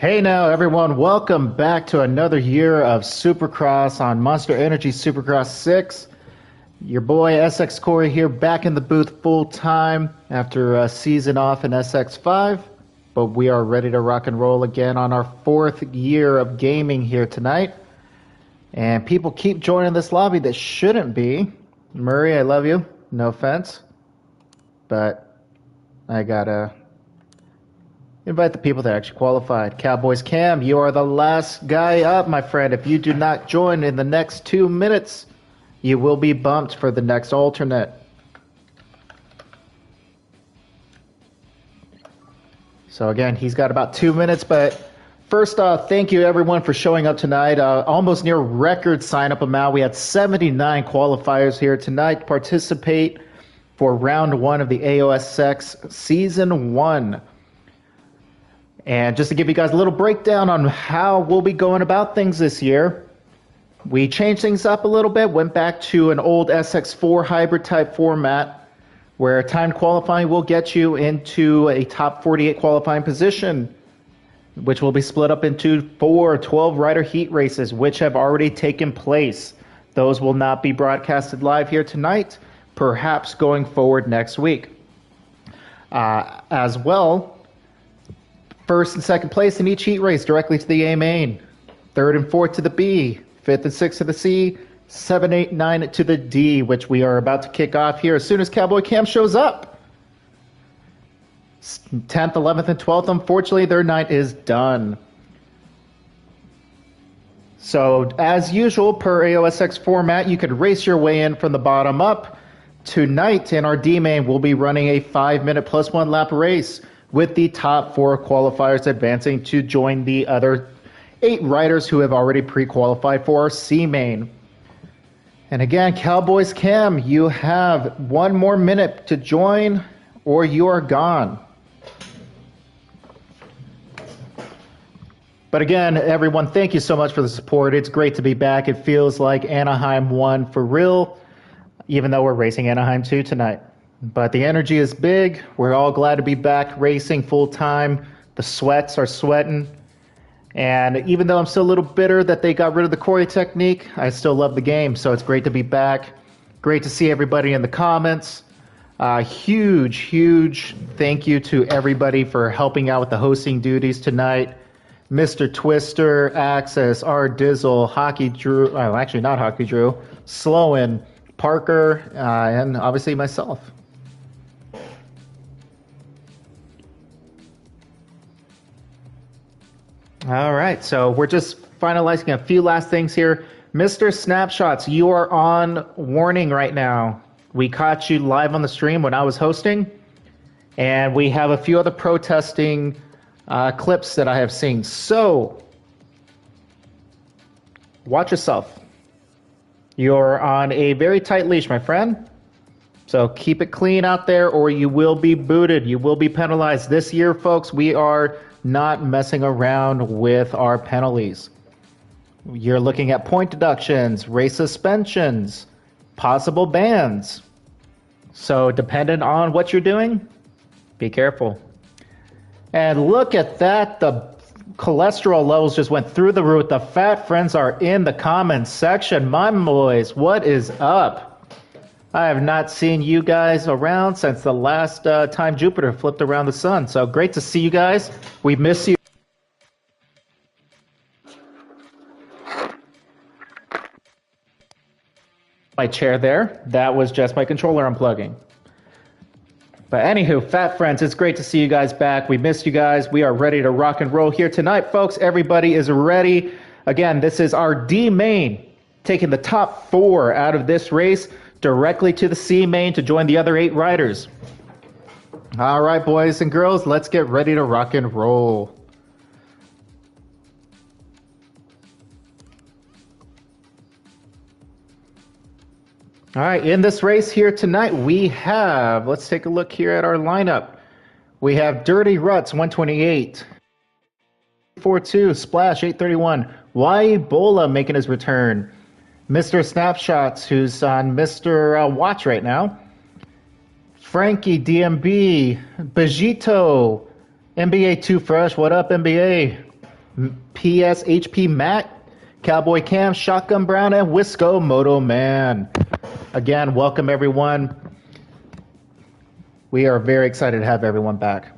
Hey now, everyone. Welcome back to another year of Supercross on Monster Energy Supercross 6. Your boy SX Corey here, back in the booth full time after a season off in SX5. But we are ready to rock and roll again on our 4th year of gaming here tonight. And people keep joining this lobby that shouldn't be. Murray, I love you. No offense. But I gotta invite the people that actually qualified. Cowboys Cam, you are the last guy up, my friend. If you do not join in the next 2 minutes, you will be bumped for the next alternate. So again, he's got about 2 minutes, but first off, thank you everyone for showing up tonight. Almost near record sign-up amount. We had 79 qualifiers here tonight to participate for round 1 of the AOSX Season 1. And just to give you guys a little breakdown on how we'll be going about things this year, we changed things up a little bit, went back to an old SX4 hybrid type format where timed qualifying will get you into a top 48 qualifying position, which will be split up into 4 12-rider heat races, which have already taken place. Those will not be broadcasted live here tonight, perhaps going forward next week. As well, first and second place in each heat race directly to the A main, third and fourth to the B, fifth and sixth to the C, 7, 8, 9 to the D, which we are about to kick off here as soon as Cowboy Cam shows up. 10th, 11th, and 12th, unfortunately, their night is done. So, as usual, per AOSX format, you could race your way in from the bottom up. Tonight, in our D main, we'll be running a 5-minute plus 1 lap race with the top 4 qualifiers advancing to join the other 8 riders who have already pre-qualified for our C main. And again, Cowboys Cam, you have 1 more minute to join or you are gone. But again, everyone, thank you so much for the support. It's great to be back. It feels like Anaheim won for real, even though we're racing Anaheim 2 tonight. But the energy is big. We're all glad to be back racing full time. The sweats are sweating. And even though I'm still a little bitter that they got rid of the Corey technique, I still love the game. So it's great to be back. Great to see everybody in the comments. Huge thank you to everybody for helping out with the hosting duties tonight. Mr. Twister, Access, R. Dizzle, Hockey Drew, well, actually not Hockey Drew, Sloan, Parker, and obviously myself. All right, so we're just finalizing a few last things here. Mr. Snapshots, you are on warning right now. We caught you live on the stream when I was hosting, and we have a few other protesting clips that I have seen. So, watch yourself. You're on a very tight leash, my friend. So keep it clean out there or you will be booted. You will be penalized. This year, folks, we are not messing around with our penalties. You're looking at point deductions, race suspensions, possible bans. So dependent on what you're doing, be careful. And look at that, the cholesterol levels just went through the roof. The fat friends are in the comments section. My boys, what is up? I have not seen you guys around since the last time Jupiter flipped around the sun. So great to see you guys. We miss you. My chair there, that was just my controller unplugging. But anywho, fat friends, it's great to see you guys back. We missed you guys. We are ready to rock and roll here tonight, folks. Everybody is ready. Again, this is our D main, taking the top 4 out of this race directly to the C main to join the other 8 riders. All right, boys and girls, let's get ready to rock and roll. All right, in this race here tonight, we have, let's take a look here at our lineup. We have Dirty Ruts, 128. 42, Splash, 831. Ebola making his return. Mr. Snapshots, who's on Mr. Watch right now. Frankie, DMB, Bajito, NBA 2 Fresh, what up, NBA? PSHP Matt, Cowboy Cam, Shotgun Brown, and Wisco Moto Man. Again, welcome everyone. We are very excited to have everyone back.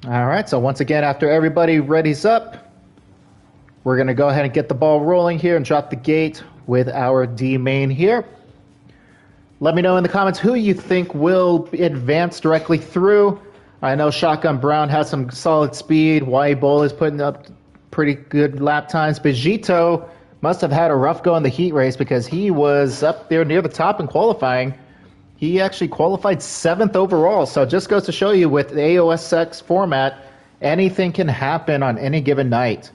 All right, so once again, after everybody readies up, we're going to go ahead and get the ball rolling here and drop the gate with our D main here. Let me know in the comments who you think will advance directly through. I know Shotgun Brown has some solid speed. Ebola is putting up pretty good lap times. Bejito must have had a rough go in the heat race because he was up there near the top in qualifying. He actually qualified 7th overall. So it just goes to show you with the AOSX format, anything can happen on any given night.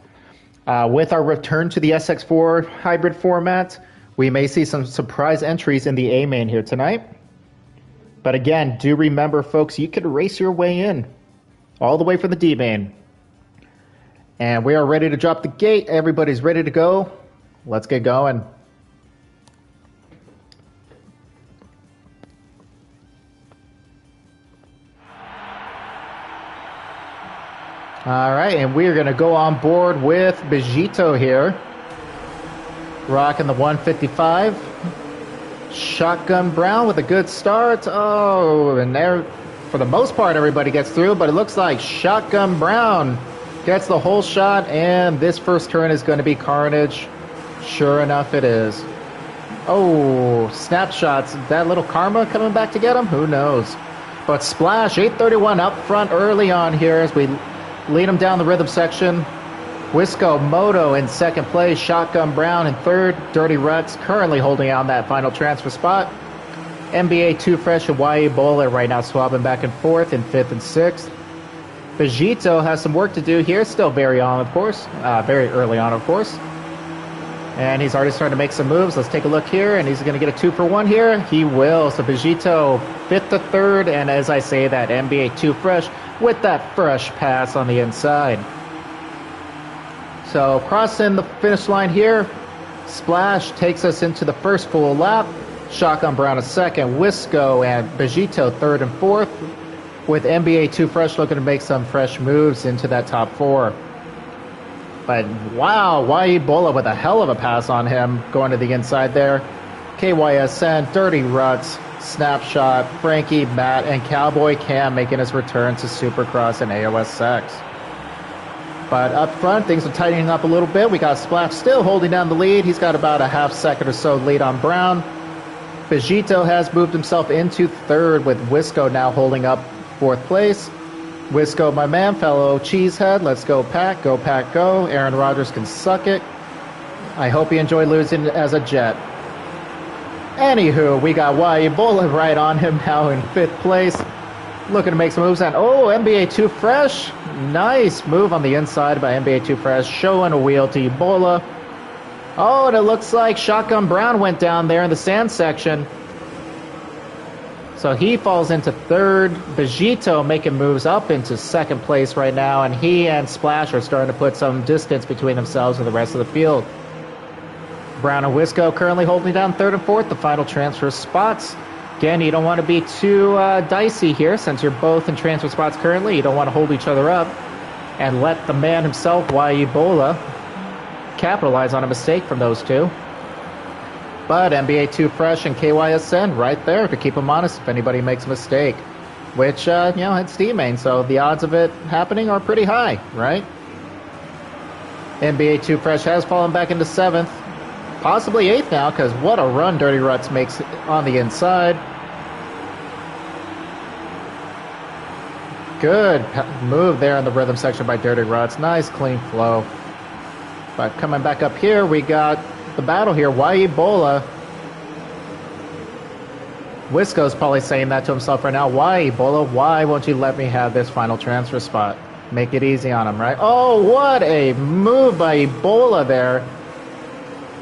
With our return to the SX4 hybrid format, we may see some surprise entries in the A main here tonight. But again, do remember, folks, you could race your way in all the way for the D main. And we are ready to drop the gate. Everybody's ready to go. Let's get going. All right, and we're going to go on board with Bejito here. Rocking the 155. Shotgun Brown with a good start. Oh, and there, for the most part, everybody gets through, but it looks like Shotgun Brown gets the whole shot, and this first turn is going to be carnage. Sure enough, it is. Oh, snapshots. That little karma coming back to get him? Who knows? But Splash, 831 up front early on here as we lead him down the rhythm section. Wisco Moto in second place, Shotgun Brown in third, Dirty Ruts currently holding on that final transfer spot. NBA 2 Fresh and Ebola right now swapping back and forth in fifth and sixth. Bejito has some work to do here, still very early on, of course. And he's already starting to make some moves. Let's take a look here, and he's going to get a 2-for-1 here. He will. So Bejito, 5th to 3rd, and as I say, that NBA 2 Fresh with that fresh pass on the inside. So crossing the finish line here, Splash takes us into the first full lap. Shotgun Brown is second, Wisco and Bejito 3rd and 4th, with NBA 2 Fresh looking to make some fresh moves into that top 4. But wow, Ebola with a hell of a pass on him going to the inside there. KYSN, Dirty Ruts, Snapshot, Frankie, Matt, and Cowboy Cam making his return to Supercross and AOSX. But up front, things are tightening up a little bit. We got Splash still holding down the lead. He's got about a half second or so lead on Brown. Bejito has moved himself into third, with Wisco now holding up fourth place. Wisco, my man, fellow cheesehead. Let's go, Pack. Go, Pack, go. Aaron Rodgers can suck it. I hope you enjoy losing as a Jet. Anywho, we got Ebola right on him now in fifth place. Looking to make some moves. And oh, NBA 2 Fresh. Nice move on the inside by NBA 2 Fresh, showing a wheel to Ebola. Oh, and it looks like Shotgun Brown went down there in the sand section. So he falls into third. Bejito making moves up into second place right now, and he and Splash are starting to put some distance between themselves and the rest of the field. Brown and Wisco currently holding down third and fourth, the final transfer spots. Again, you don't want to be too dicey here since you're both in transfer spots currently. You don't want to hold each other up and let the man himself, Ebola, capitalize on a mistake from those two. But NBA 2 Fresh and KYSN right there to keep them honest if anybody makes a mistake. Which, it's D main, so the odds of it happening are pretty high, right? NBA 2 Fresh has fallen back into 7th. Possibly 8th now, because what a run Dirty Ruts makes on the inside. Good move there in the rhythm section by Dirty Ruts. Nice, clean flow. But coming back up here, we got the battle here. Ebola. Wisco's probably saying that to himself right now. Ebola? Why won't you let me have this final transfer spot? Make it easy on him, right? Oh, what a move by Ebola there.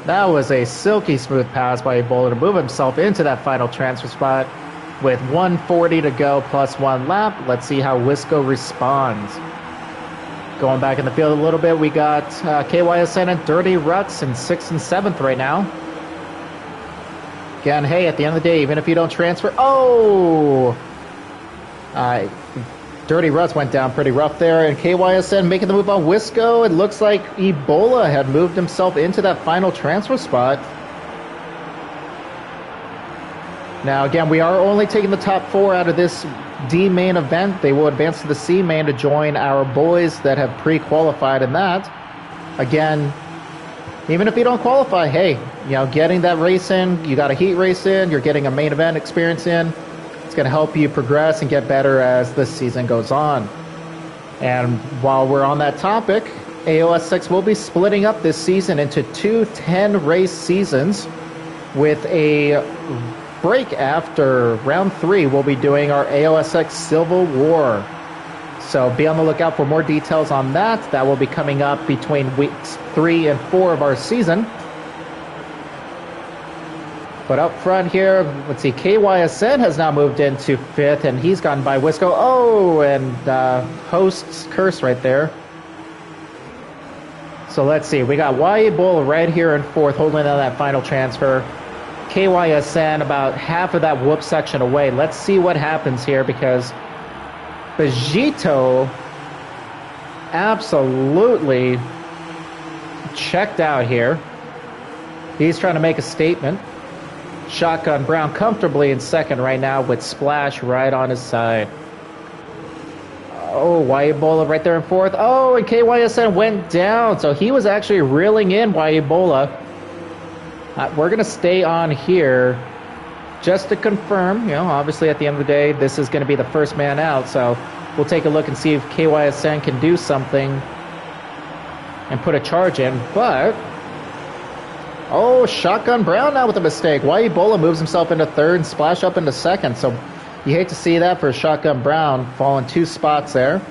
That was a silky smooth pass by Ebola to move himself into that final transfer spot with 140 to go plus 1 lap. Let's see how Wisco responds. Going back in the field a little bit, we got KYSN and Dirty Ruts in 6th and 7th right now. Again, hey, at the end of the day, even if you don't transfer... Oh! Dirty Ruts went down pretty rough there, and KYSN making the move on Wisco. It looks like Ebola had moved himself into that final transfer spot. Now, again, we are only taking the top 4 out of this D main event. They will advance to the C main to join our boys that have pre-qualified in that. Again, even if you don't qualify, hey, you know, getting that race in, you got a heat race in, you're getting a main event experience in. It's going to help you progress and get better as the season goes on. And while we're on that topic, AOSX will be splitting up this season into 2 10-race seasons with a break after round 3. We'll be doing our AOSX Civil War. So be on the lookout for more details on that. That will be coming up between weeks 3 and 4 of our season. But up front here, let's see, KYSN has now moved into 5th, and he's gotten by Wisco. Oh, and host's curse right there. So let's see, we got YE Bull right here in 4th, holding on that final transfer. KYSN about half of that whoop section away. Let's see what happens here, because Vegito absolutely checked out here. He's trying to make a statement. Shotgun Brown comfortably in 2nd right now with Splash right on his side. Oh, Ebola right there in 4th. Oh, and KYSN went down. So he was actually reeling in Ebola. We're going to stay on here just to confirm. You know, obviously at the end of the day, this is going to be the first man out. So we'll take a look and see if KYSN can do something and put a charge in. But oh, Shotgun Brown now with a mistake. Ebola moves himself into 3rd and Splash up into 2nd. So you hate to see that for Shotgun Brown, falling 2 spots there.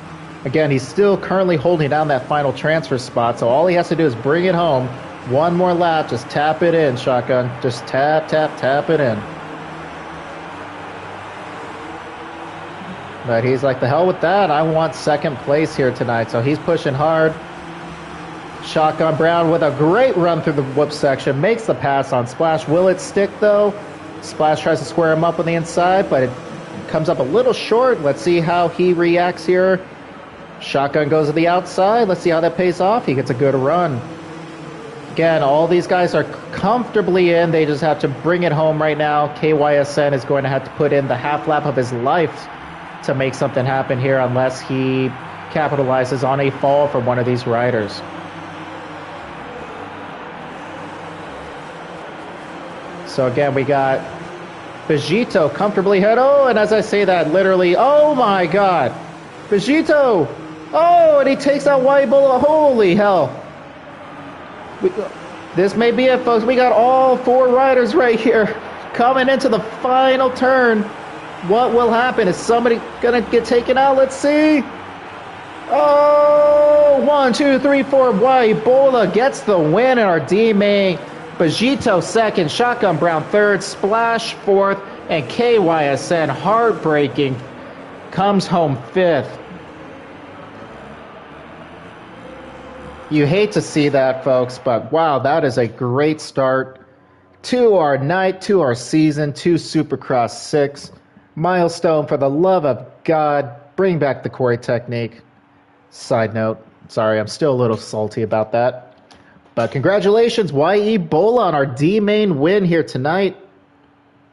Again, he's still currently holding down that final transfer spot. So all he has to do is bring it home. One more lap, just tap it in, Shotgun. Just tap, tap, tap it in. But he's like, the hell with that. I want 2nd place here tonight. So he's pushing hard. Shotgun Brown with a great run through the whoop section. Makes the pass on Splash. Will it stick, though? Splash tries to square him up on the inside, but it comes up a little short. Let's see how he reacts here. Shotgun goes to the outside. Let's see how that pays off. He gets a good run. Again, all these guys are comfortably in. They just have to bring it home right now. KYSN is going to have to put in the half lap of his life to make something happen here unless he capitalizes on a fall from one of these riders. So again, we got Vegito comfortably ahead. Oh, and as I say that, literally, oh my God. Vegito! Oh, and he takes out Ebola. Holy hell. This may be it, folks. We got all 4 riders right here coming into the final turn. What will happen? Is somebody going to get taken out? Let's see. Oh, 1, 2, 3, 4. Ebola gets the win in our D main. Vegito 2nd, Shotgun Brown 3rd, Splash 4th, and KYSN, heartbreaking, comes home 5th. You hate to see that, folks, but wow, that is a great start to our night, to our season, to Supercross 6. Milestone, for the love of God, bring back the Corey technique. Side note, sorry, I'm still a little salty about that. But congratulations, Ebola, on our D main win here tonight.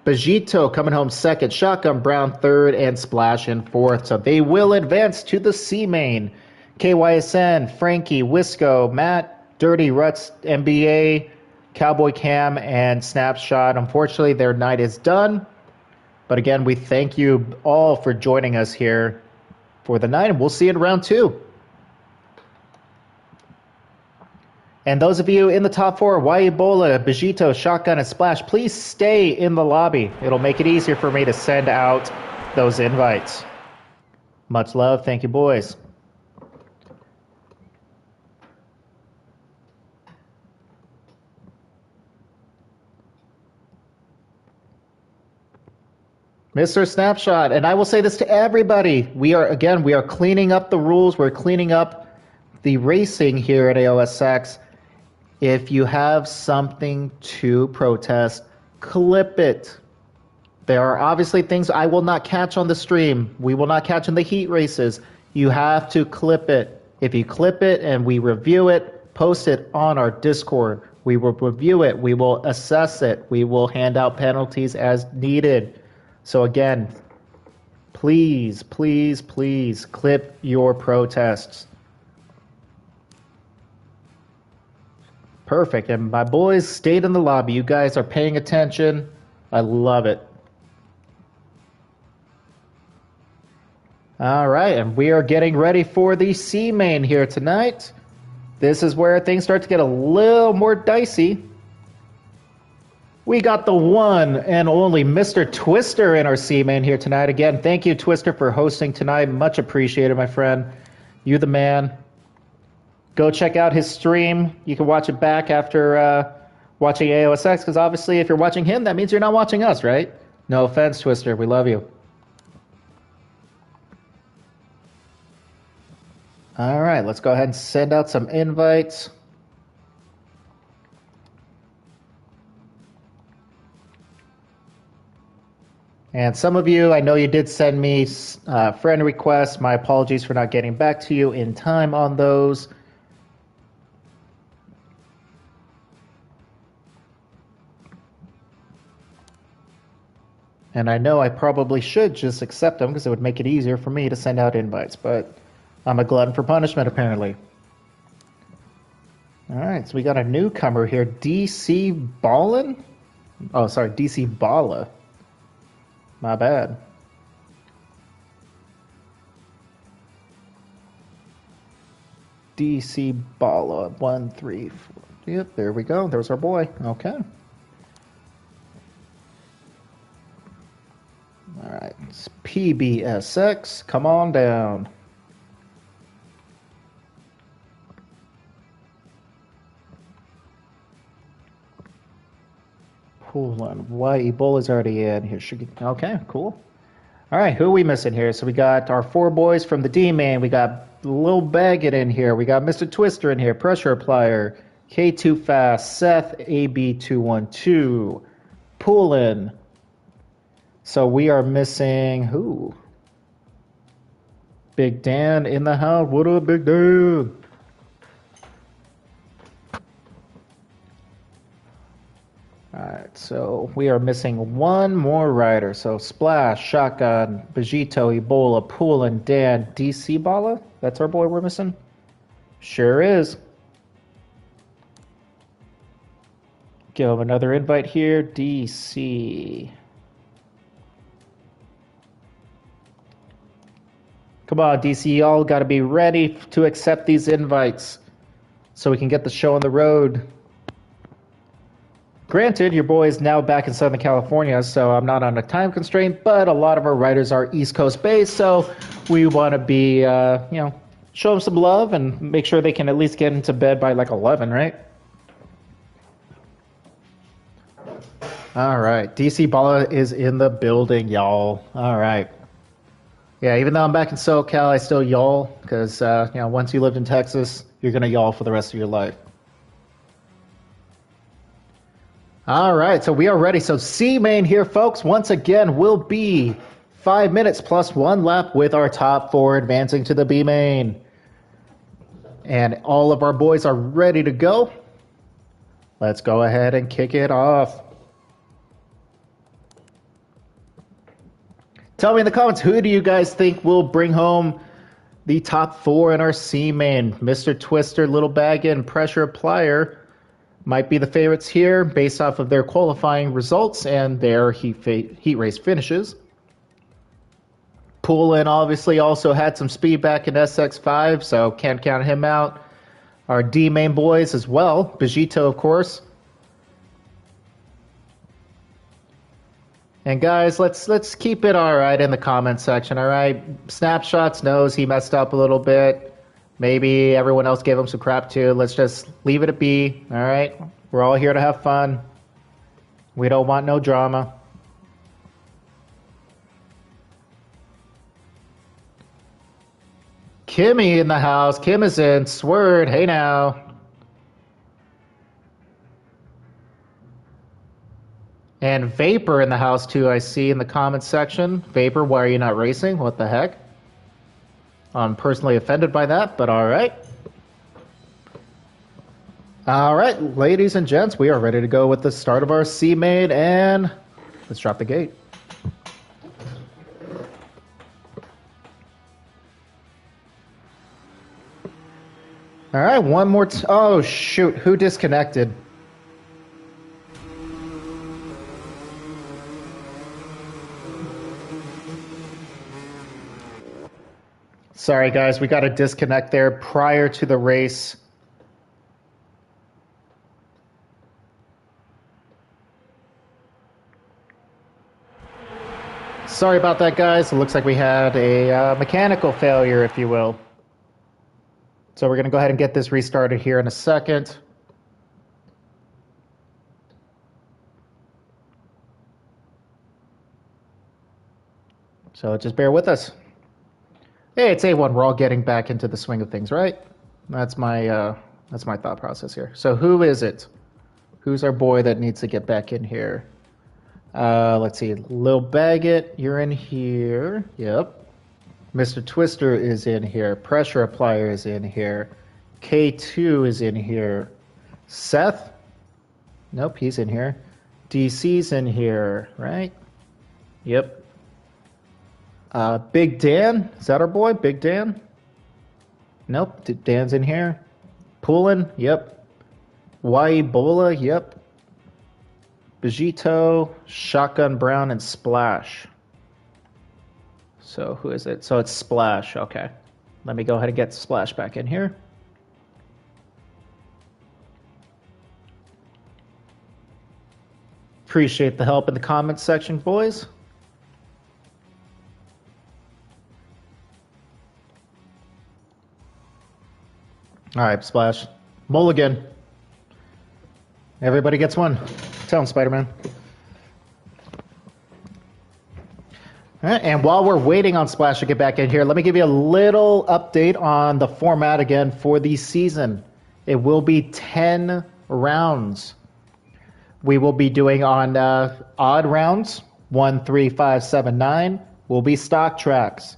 Vegito coming home 2nd, Shotgun Brown 3rd, and Splash in 4th. So they will advance to the C main. KYSN, Frankie, Wisco, Matt, Dirty Ruts, NBA, Cowboy Cam, and Snapshot. Unfortunately, their night is done. But again, we thank you all for joining us here for the night, and we'll see you in round 2. And those of you in the top 4, Ebola, Vegito, Shotgun, and Splash, please stay in the lobby. It'll make it easier for me to send out those invites. Much love. Thank you, boys. Mr. Snapshot, and I will say this to everybody. We are cleaning up the rules. We're cleaning up the racing here at AOSX. If you have something to protest, clip it. There are obviously things I will not catch on the stream. We will not catch in the heat races. You have to clip it. If you clip it and we review it, post it on our Discord. We will review it. We will assess it. We will hand out penalties as needed. So again, please, please, please clip your protests. Perfect. And my boys stayed in the lobby. You guys are paying attention. I love it. All right, and we are getting ready for the C main here tonight. This is where things start to get a little more dicey. We got the one and only Mr. Twister in our C main here tonight. Again, thank you, Twister, for hosting tonight. Much appreciated, my friend. You the man. Go check out his stream. You can watch it back after watching AOSX, because obviously if you're watching him, that means you're not watching us, right? No offense, Twister. We love you. All right, let's go ahead and send out some invites. And some of you, I know you did send me friend requests. My apologies for not getting back to you in time on those. And I know I probably should just accept them because it would make it easier for me to send out invites, but I'm a glutton for punishment, apparently. All right, so we got a newcomer here, DC Ballin? Oh, sorry, DC Balla. My bad. DC Balla, 134. Yep, there we go. There's our boy. Okay. All right, it's PBSX. Come on down. Hold on. Why Ebola's already in here? Okay, cool. All right, who are we missing here? So we got our four boys from the D main. We got Lil Baggett in here. We got Mr. Twister in here. Pressure Applier. K2 Fast. Seth AB212. Poolin. So we are missing who? Big Dan in the house. What up, Big Dan? Alright, so we are missing one more rider. So Splash, Shotgun, Vegito, Ebola, Poolin, Dan, DC Balla? That's our boy we're missing? Sure is. Give him another invite here. DC. Come on, DC, y'all got to be ready to accept these invites so we can get the show on the road. Granted, your boy is now back in Southern California, so I'm not on a time constraint, but a lot of our writers are East Coast based, so we want to be, show them some love and make sure they can at least get into bed by like 11, right? All right, DC Balla is in the building, y'all. All right. Yeah, even though I'm back in SoCal, I still y'all, because, once you lived in Texas, you're going to y'all for the rest of your life. All right, so we are ready. So C main here, folks, once again, will be 5 minutes plus one lap with our top four advancing to the B main. And all of our boys are ready to go. Let's go ahead and kick it off. Tell me in the comments, who do you guys think will bring home the top four in our C main? Mr. Twister, Little Bag, and Pressure Applier might be the favorites here based off of their qualifying results and their heat race finishes. Poolin obviously also had some speed back in SX5, so can't count him out. Our D main boys as well. Vegito, of course. And guys, let's keep it all right in the comment section, all right? Snapshots knows he messed up a little bit. Maybe everyone else gave him some crap too. Let's just leave it at be, all right? We're all here to have fun. We don't want no drama. Kimmy in the house. Kim is in. Sword, hey now. And Vapor in the house too, I see in the comments section. Vapor, why are you not racing? What the heck? I'm personally offended by that, but all right. All right, ladies and gents, we are ready to go with the start of our C main, and let's drop the gate. All right, one more. Oh, shoot. Who disconnected? Sorry, guys. We got a disconnect there prior to the race. Sorry about that, guys. It looks like we had a mechanical failure, if you will. So we're going to go ahead and get this restarted here in a second. So just bear with us. Hey, it's A1. We're all getting back into the swing of things, right? That's my thought process here. So who is it? Who's our boy that needs to get back in here? Let's see. Lil Baggett, you're in here. Yep. Mr. Twister is in here. Pressure Applier is in here. K2 is in here. Seth? Nope, he's in here. DC's in here, right? Yep. Big Dan? Is that our boy? Big Dan? Nope, Dan's in here. Poolin? Yep. Waibola? Yep. Bajito, Shotgun Brown, and Splash. So who is it? So it's Splash. Okay. Let me go ahead and get Splash back in here. Appreciate the help in the comments section, boys. All right, Splash. Mulligan. Everybody gets one. Tell him, Spider-Man. All right, and while we're waiting on Splash to get back in here, let me give you a little update on the format again for the season. It will be 10 rounds. We will be doing on odd rounds, 1, 3, 5, 7, 9 will be stock tracks.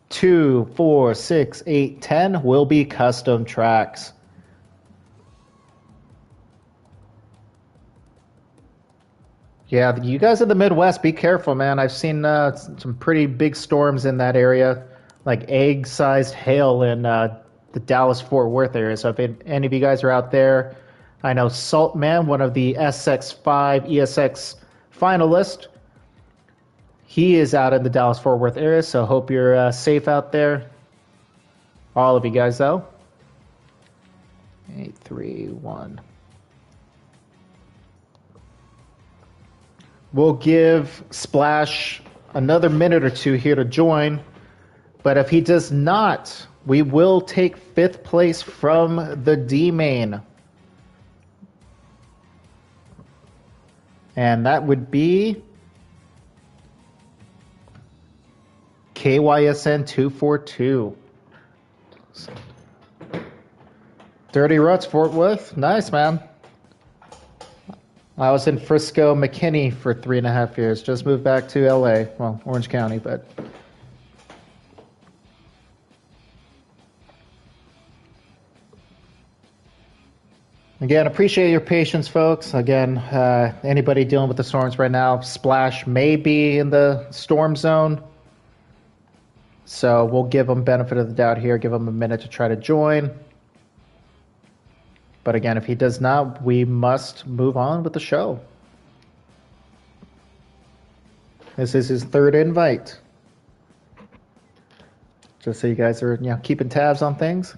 2, 4, 6, 8, 10 will be custom tracks. Yeah, you guys in the Midwest, be careful, man. I've seen some pretty big storms in that area, like egg-sized hail in the Dallas-Fort Worth area. So if any of you guys are out there, I know Saltman, one of the SX5 ESX finalists, he is out in the Dallas-Fort Worth area, so hope you're safe out there. All of you guys, though. 8, 3, 1. We'll give Splash another minute or two here to join, but if he does not, we will take 5th place from the D main. And that would be KYSN 242. Dirty Ruts, Fort Worth. Nice, man. I was in Frisco, McKinney for 3.5 years. Just moved back to LA. Well, Orange County, but. Again, appreciate your patience, folks. Again, anybody dealing with the storms right now, Splash may be in the storm zone. So we'll give them benefit of the doubt here, give them a minute to try to join. But again, if he does not, we must move on with the show. This is his 3rd invite. Just so you guys are, keeping tabs on things.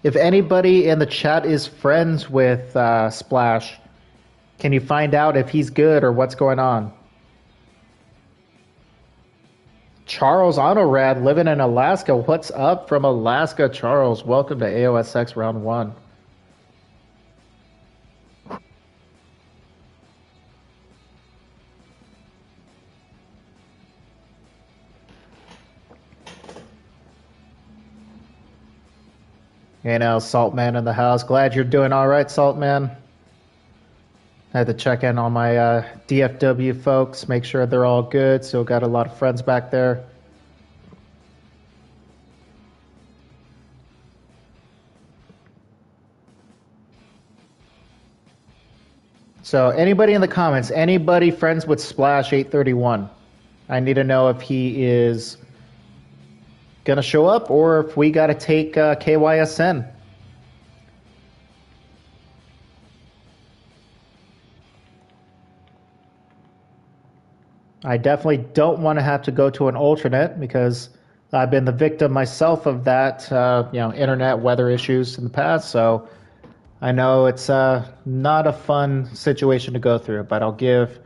If anybody in the chat is friends with Splash, can you find out if he's good or what's going on? Charles Honorad living in Alaska. What's up from Alaska, Charles? Welcome to AOSX Round 1. Saltman in the house. Glad you're doing all right, Saltman. I had to check in on my DFW folks, make sure they're all good. Still got a lot of friends back there. So anybody in the comments, anybody friends with Splash 831? I need to know if he is going to show up or if we got to take KYSN. I definitely don't want to have to go to an alternate because I've been the victim myself of that, internet weather issues in the past. So I know it's not a fun situation to go through, but I'll give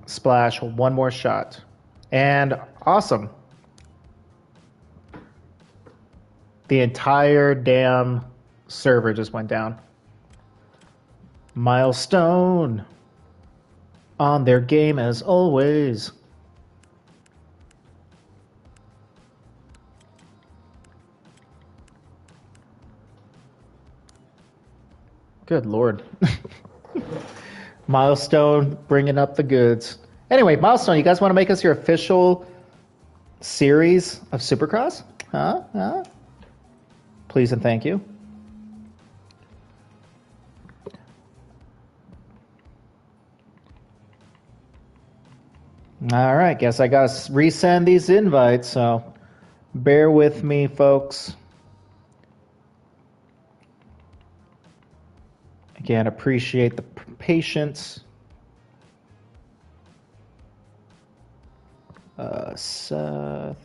Splash one more shot. And awesome. The entire damn server just went down. Milestone. On their game as always. Good Lord. Milestone bringing up the goods. Anyway, Milestone, you guys want to make us your official series of Supercross? Huh? Please and thank you. All right, guess I got to resend these invites, so bear with me, folks. Again, appreciate the patience. Seth. The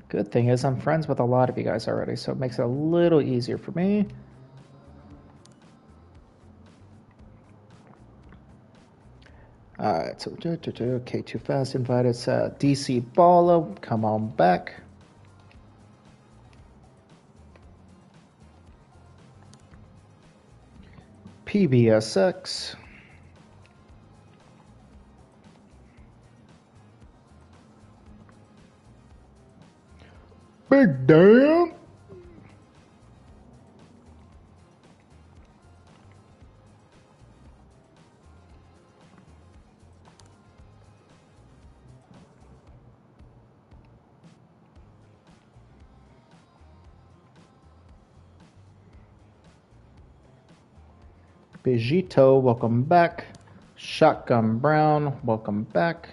good thing is I'm friends with a lot of you guys already, so it makes it a little easier for me. Alright, so okay, too fast invited. DC Baller, come on back. PBSX. Big damn. Bejito, welcome back. Shotgun Brown, welcome back.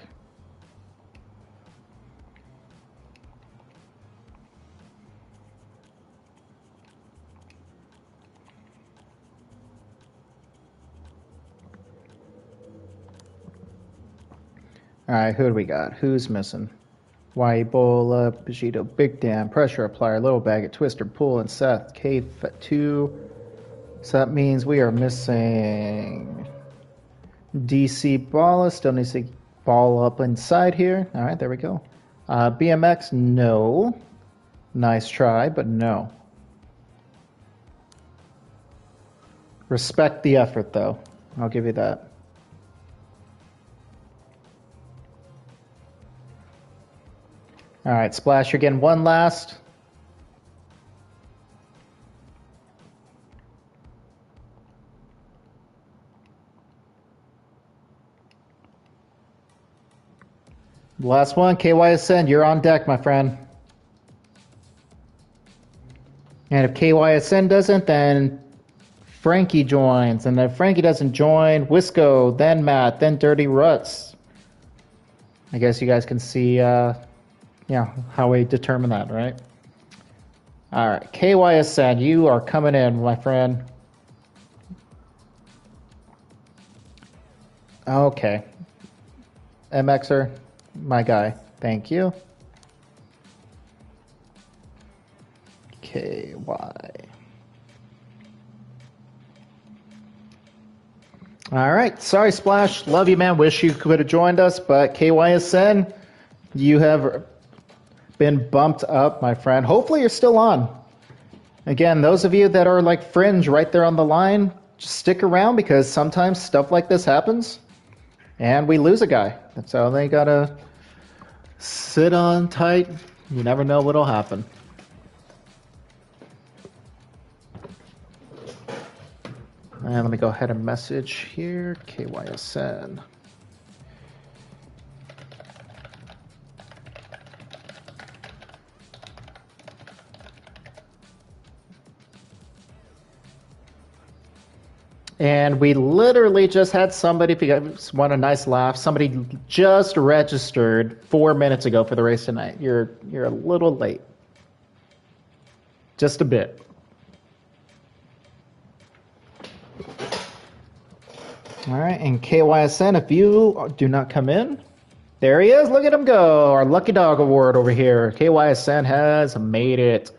All right, who do we got? Who's missing? Ebola, Bejito, Big Dan, Pressure Applier, Little Baggett, Twister, Pool, and Seth. K2. So that means we are missing DC Balla. Still needs to ball up inside here. All right, there we go. BMX, no. Nice try, but no. Respect the effort, though. I'll give you that. All right, Splash, you're getting one last. Last one, KYSN, you're on deck, my friend. And if KYSN doesn't, then Frankie joins. And if Frankie doesn't join, Wisco, then Matt, then Dirty Ruts. I guess you guys can see how we determine that, right? All right, KYSN, you are coming in, my friend. Okay. MXer. My guy, thank you. KY. All right, sorry Splash, love you man, wish you could have joined us, but KYSN, you have been bumped up, my friend. Hopefully you're still on. Again, those of you that are like fringe right there on the line, just stick around because sometimes stuff like this happens and we lose a guy. So they gotta sit on tight. You never know what'll happen. And let me go ahead and message here, KYSN. And we literally just had somebody, if you guys want a nice laugh, somebody just registered 4 minutes ago for the race tonight. You're a little late. Just a bit. All right, and KYSN, if you do not come in, there he is. Look at him go. Our Lucky Dog Award over here. KYSN has made it.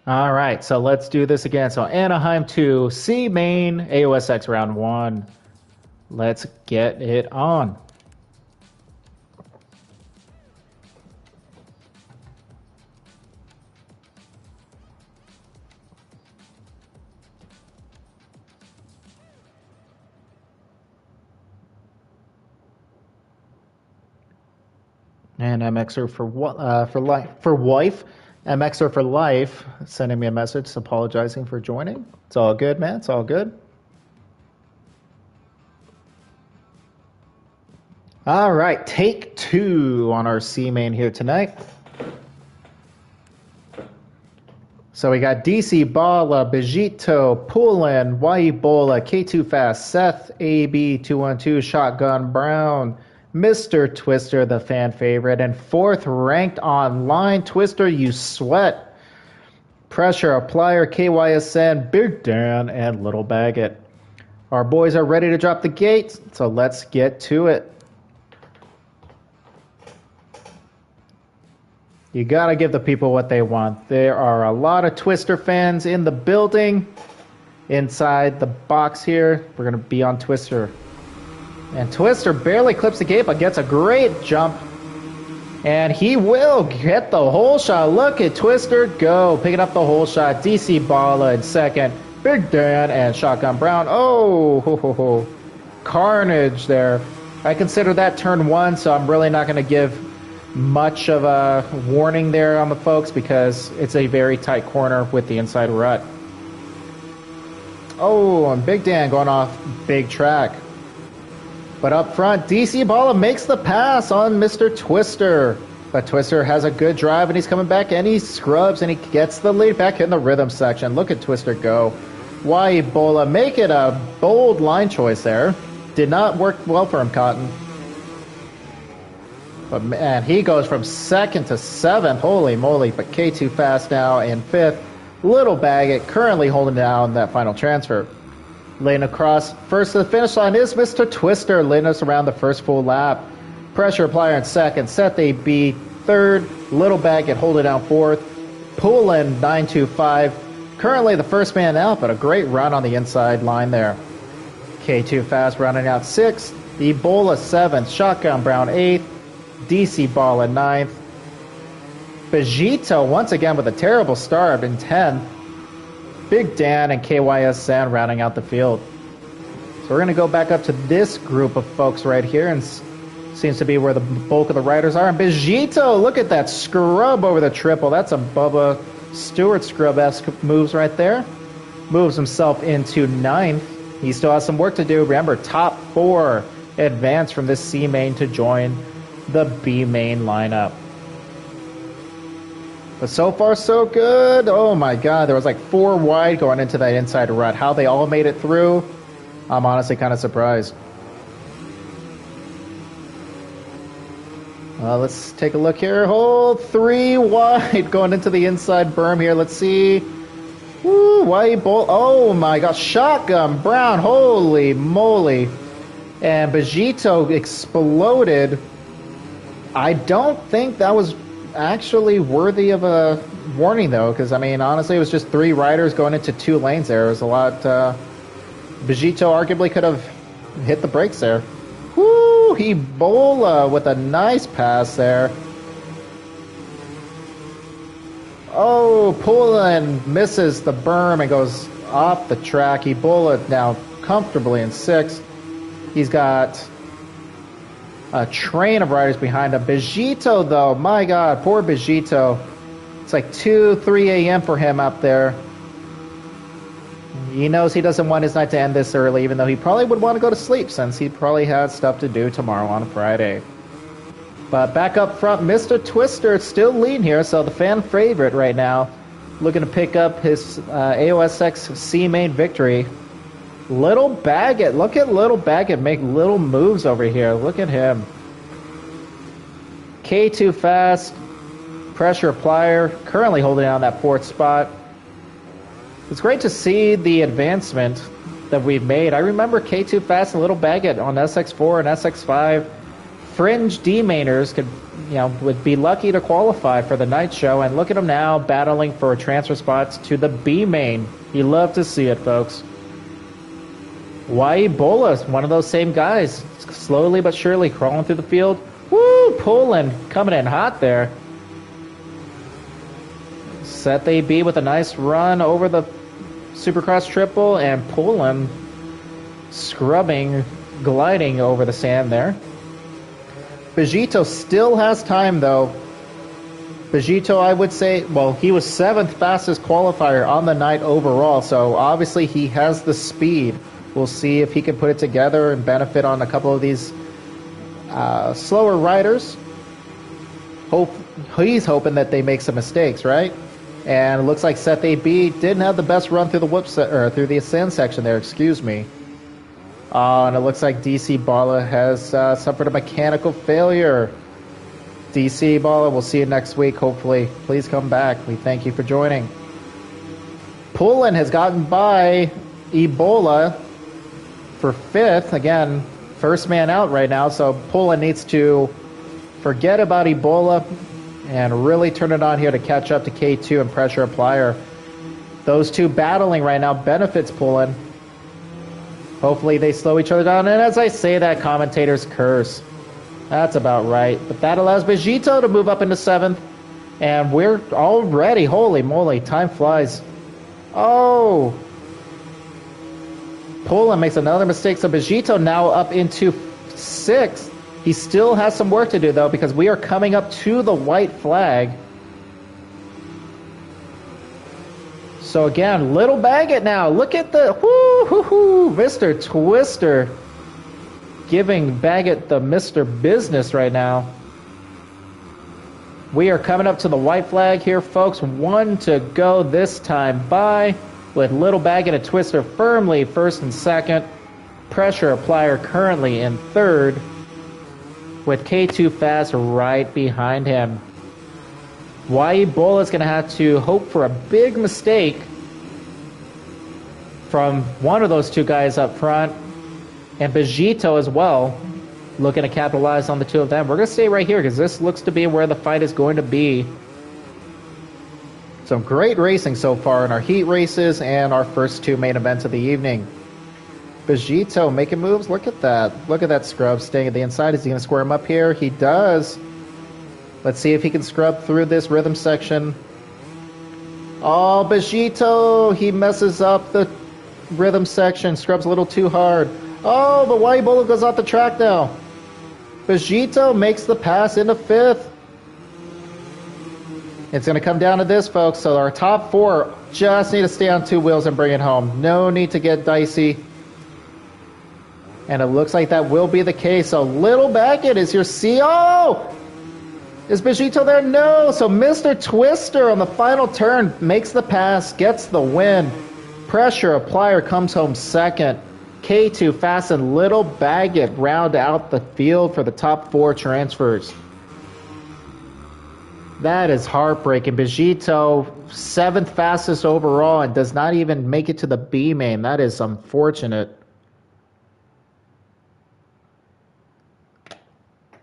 All right, so let's do this again. So Anaheim 2, C main, AOSX round 1. Let's get it on. And MXer for wife. MXer for life sending me a message apologizing for joining. It's all good, man. It's all good. All right, take 2 on our C main here tonight. So we got DC Bala, Bejito, Poulin, Waibola, K2 Fast, Seth, AB212, Shotgun Brown, Mr. Twister, the fan favorite, and 4th ranked online, Twister, you sweat. Pressure Applier, KYSN, Big Dan, and Little Baggett. Our boys are ready to drop the gate, so let's get to it. You gotta give the people what they want. There are a lot of Twister fans in the building. Inside the box here, we're gonna be on Twister. And Twister barely clips the gate, but gets a great jump. And he will get the hole shot. Look at Twister go. Picking up the hole shot. DC Bala in second. Big Dan and Shotgun Brown. Oh, ho, ho, ho. Carnage there. I consider that turn 1, so I'm really not going to give much of a warning there on the folks because it's a very tight corner with the inside rut. Oh, and Big Dan going off big track. But up front, DC Bala makes the pass on Mr. Twister. But Twister has a good drive, and he's coming back, and he scrubs, and he gets the lead back in the rhythm section. Look at Twister go. Waibola make it a bold line choice there. Did not work well for him, Cotton. But man, he goes from 2nd to 7th. Holy moly. But K2 Fast now in 5th. Little Baggett currently holding down that final transfer. Lane across, first to the finish line is Mr. Twister, leading us around the first full lap. Pressure Applier in 2nd, Seth AB 3rd, Little Baggett holding down 4th, Poulin 925, currently the first man out, but a great run on the inside line there. K2 Fast rounding out 6th, Ebola 7th, Shotgun Brown 8th, DC Bala 9th, Bejito once again with a terrible start in 10th, Big Dan and KYSN rounding out the field. So we're going to go back up to this group of folks right here, and seems to be where the bulk of the riders are. And Bejito, look at that scrub over the triple. That's a Bubba Stewart scrub-esque moves right there. Moves himself into 9th. He still has some work to do. Remember, top 4 advance from this C main to join the B main lineup. But so far, so good. Oh my God, there was like 4 wide going into that inside rut. How they all made it through, I'm honestly kind of surprised. Let's take a look here. Hold 3 wide going into the inside berm here. Let's see. Woo, wide bolt. Oh my gosh, Shotgun Brown. Holy moly. And Bejito exploded. I don't think that was actually worthy of a warning though, because I mean honestly it was just 3 riders going into 2 lanes there. It was a lot. Bejito arguably could have hit the brakes there. Woo, Ebola with a nice pass there. Oh, Poulin misses the berm and goes off the track. Ebola now comfortably in 6th. He's got a train of riders behind him. Bejito, though, my God, poor Bejito. It's like 2, 3 a.m. for him up there. He knows he doesn't want his night to end this early, even though he probably would want to go to sleep since he probably has stuff to do tomorrow on a Friday. But back up front, Mr. Twister still leading here, so the fan favorite right now, looking to pick up his AOSX C main victory. Little Baggett, look at Little Baggett make little moves over here. Look at him. K2 Fast, Pressure Applier, currently holding down that fourth spot. It's great to see the advancement that we've made. I remember K2 Fast and Little Baggett on SX4 and SX5. Fringe D-mainers would be lucky to qualify for the night show, and look at them now battling for transfer spots to the B main. You love to see it, folks. Y Bola, one of those same guys, slowly but surely crawling through the field. Woo! Pulling, coming in hot there. Set AB with a nice run over the Supercross triple, and pulling, scrubbing, gliding over the sand there. Bejito still has time though. Bejito, I would say, well, he was 7th fastest qualifier on the night overall, so obviously he has the speed. We'll see if he can put it together and benefit on a couple of these slower riders. He's hoping that they make some mistakes, right? And it looks like Seth AB didn't have the best run through the through the ascend section there. Excuse me. And it looks like DC Bala has suffered a mechanical failure. DC Bala, we'll see you next week. Hopefully, please come back. We thank you for joining. Pullen has gotten by Ebola for 5th. Again, first man out right now, so Pullen needs to forget about Ebola and really turn it on here to catch up to K2 and Pressure Applier. Those two battling right now benefits Pullen. Hopefully they slow each other down, and as I say that, commentators curse. That's about right. But that allows Bejito to move up into 7th, and we're already, holy moly, time flies. Oh! Pullen makes another mistake, so Bejito now up into 6th. He still has some work to do, though, because we are coming up to the white flag. So again, Little Baggett now. Look at the Mr. Twister giving Baggett the Mr. Business right now. We are coming up to the white flag here, folks. 1 to go this time by, with Little Baggett and Twister firmly 1st and 2nd. Pressure Applier currently in 3rd, with K2 Fast right behind him. Y Bola is going to have to hope for a big mistake from one of those two guys up front, and Bejito as well, looking to capitalize on the two of them. We're going to stay right here because this looks to be where the fight is going to be. Some great racing so far in our heat races and our first 2 main events of the evening. Bejito making moves. Look at that. Look at that scrub staying at the inside. Is he going to square him up here? He does. Let's see if he can scrub through this rhythm section. Oh, Bejito, he messes up the rhythm section. Scrubs a little too hard. Oh, but Y Bola goes off the track now. Bejito makes the pass into 5th. It's going to come down to this, folks. So our top 4 just need to stay on 2 wheels and bring it home. No need to get dicey. And it looks like that will be the case. So Little Baggett is your CO. Is Bejito there? No. So Mr. Twister on the final turn makes the pass, gets the win. Pressure Applier comes home 2nd. K2 Fast and Little Baggett round out the field for the top 4 transfers. That is heartbreaking. Bejito, 7th fastest overall, and does not even make it to the B main. That is unfortunate.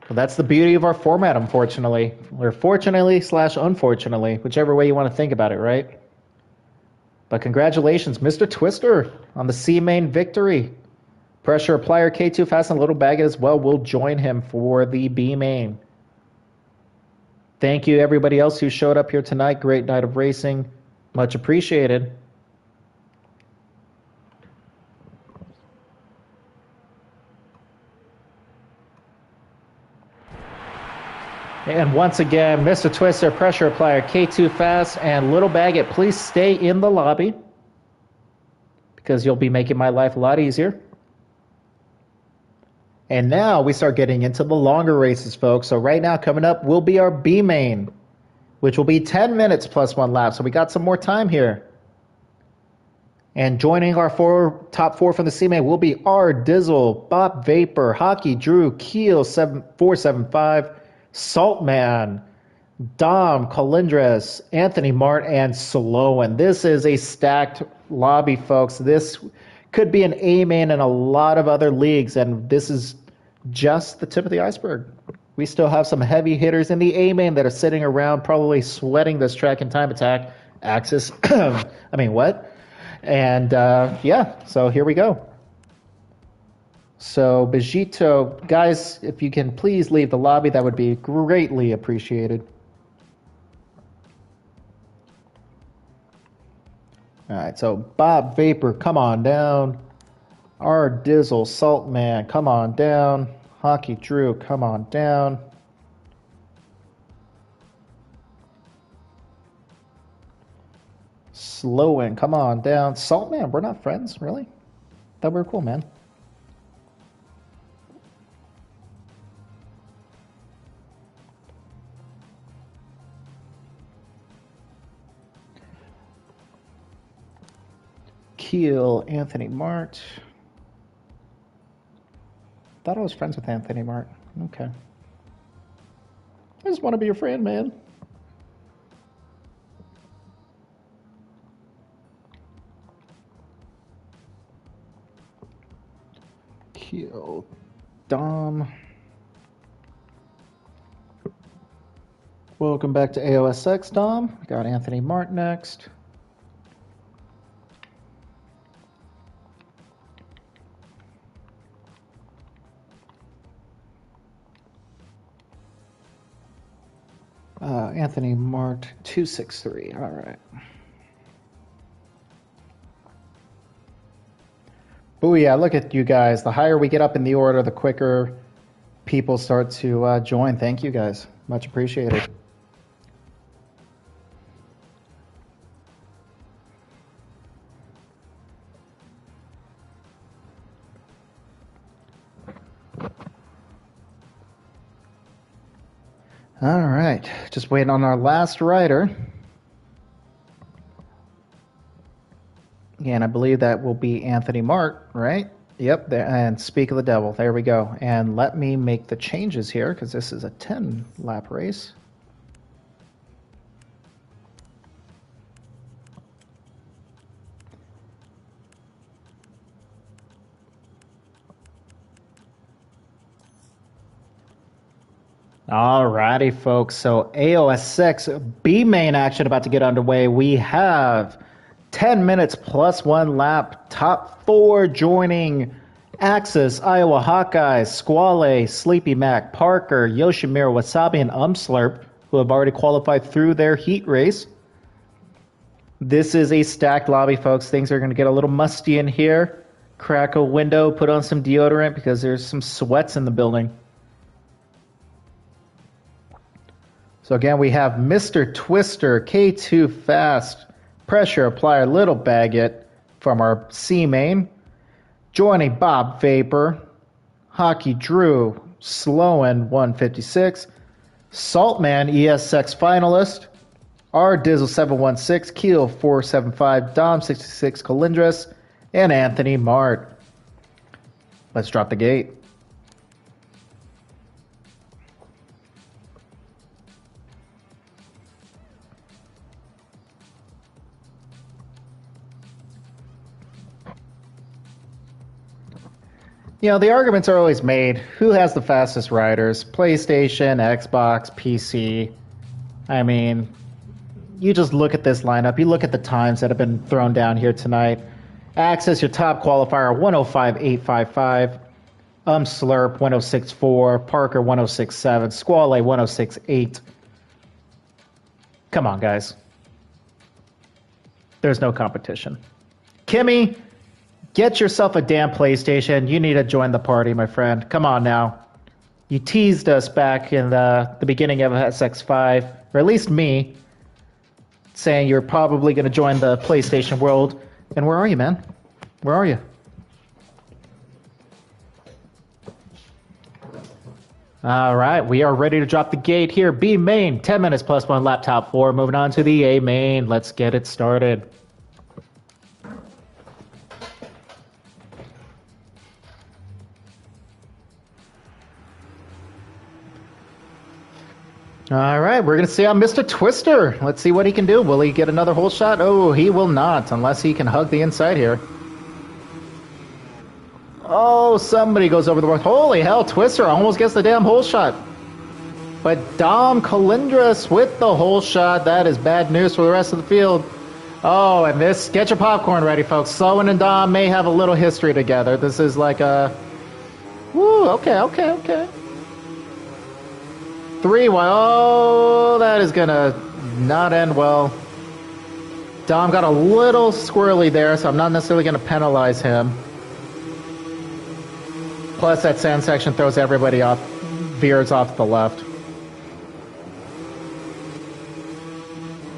Well, that's the beauty of our format, unfortunately. Or fortunately / unfortunately, whichever way you want to think about it, right? But congratulations, Mr. Twister, on the C main victory. Pressure Applier, K2 Fast, and Little Baggett as well will join him for the B main. Thank you, everybody else who showed up here tonight. Great night of racing. Much appreciated. And once again, Mr. Twister, Pressure Applier, K2 Fast, and Little Baggett, please stay in the lobby. because you'll be making my life a lot easier. And now we start getting into the longer races, folks. So right now coming up will be our B main, which will be 10 minutes plus 1 lap. So we got some more time here. And joining our top four from the C main will be R Dizzle, Bob Vapor, Hockey Drew, Keel 475, Saltman, Dom, Colindres, Anthony Mart, and Sloan. This is a stacked lobby, folks. This could be an A main in a lot of other leagues, and this is just the tip of the iceberg. We still have some heavy hitters in the A main that are sitting around probably sweating this track and time attack. Axis. I mean, what? And yeah, so here we go. So Bejito, guys, if you can please leave the lobby, that would be greatly appreciated. All right, so Bob Vapor, come on down. R Dizzle, Saltman, come on down. Hockey Drew, come on down. Sloan, come on down. Saltman, we're not friends, really? Thought we were cool, man. Keel, Anthony Mart. Thought I was friends with Anthony Mart. Okay. I just want to be your friend, man. Keel, Dom. Welcome back to AOSX, Dom. We got Anthony Mart next. Anthony Mart 263. All right. Booyah, look at you guys. The higher we get up in the order, the quicker people start to join. Thank you guys. Much appreciated. All right, just waiting on our last rider. And I believe that will be Anthony Mart, right? Yep, there, and speak of the devil. There we go. And let me make the changes here because this is a 10-lap race. Alrighty, folks. So AOSX B main action about to get underway. We have 10 minutes plus 1 lap. Top 4 joining Axis, Iowa Hawkeyes, Squale, Sleepy Mac, Parker, Yoshimura, Wasabi, and Umslurp, who have already qualified through their heat race. This is a stacked lobby, folks. Things are going to get a little musty in here. Crack a window, put on some deodorant because there's some sweats in the building. So again, we have Mr. Twister, K2 Fast, Pressure Applier, Little Baguette from our C main. Joining Bob Vapor, Hockey Drew, Sloan 156, Saltman ESX finalist, R Dizzle 716, Keel 475, Dom 66, Colindres, and Anthony Mart. Let's drop the gate. You know, the arguments are always made. Who has the fastest riders? PlayStation, Xbox, PC. I mean, you just look at this lineup. You look at the times that have been thrown down here tonight. Axis, your top qualifier, 105.855. Slurp, 106.4. Parker, 106.7. Squale, 106.8. Come on, guys. There's no competition. Kimmy, get yourself a damn PlayStation. You need to join the party, my friend. Come on now. You teased us back in the beginning of SX5, or at least me, saying you're probably going to join the PlayStation world. And where are you, man? Where are you? All right, we are ready to drop the gate here. B main, 10 minutes plus one lap top four. Moving on to the A main. Let's get it started. All right, we're going to see on Mr. Twister. Let's see what he can do. Will he get another hole shot? Oh, he will not, unless he can hug the inside here. Oh, somebody goes over the board. Holy hell, Twister almost gets the damn hole shot. But Dom Colindres with the hole shot. That is bad news for the rest of the field. Oh, and this, get your popcorn ready, folks. Sloan and Dom may have a little history together. This is like a... Woo, okay. 3-1. Oh, that is going to not end well. Dom got a little squirrely there, so I'm not necessarily going to penalize him. Plus, that sand section throws everybody off, veers off to the left.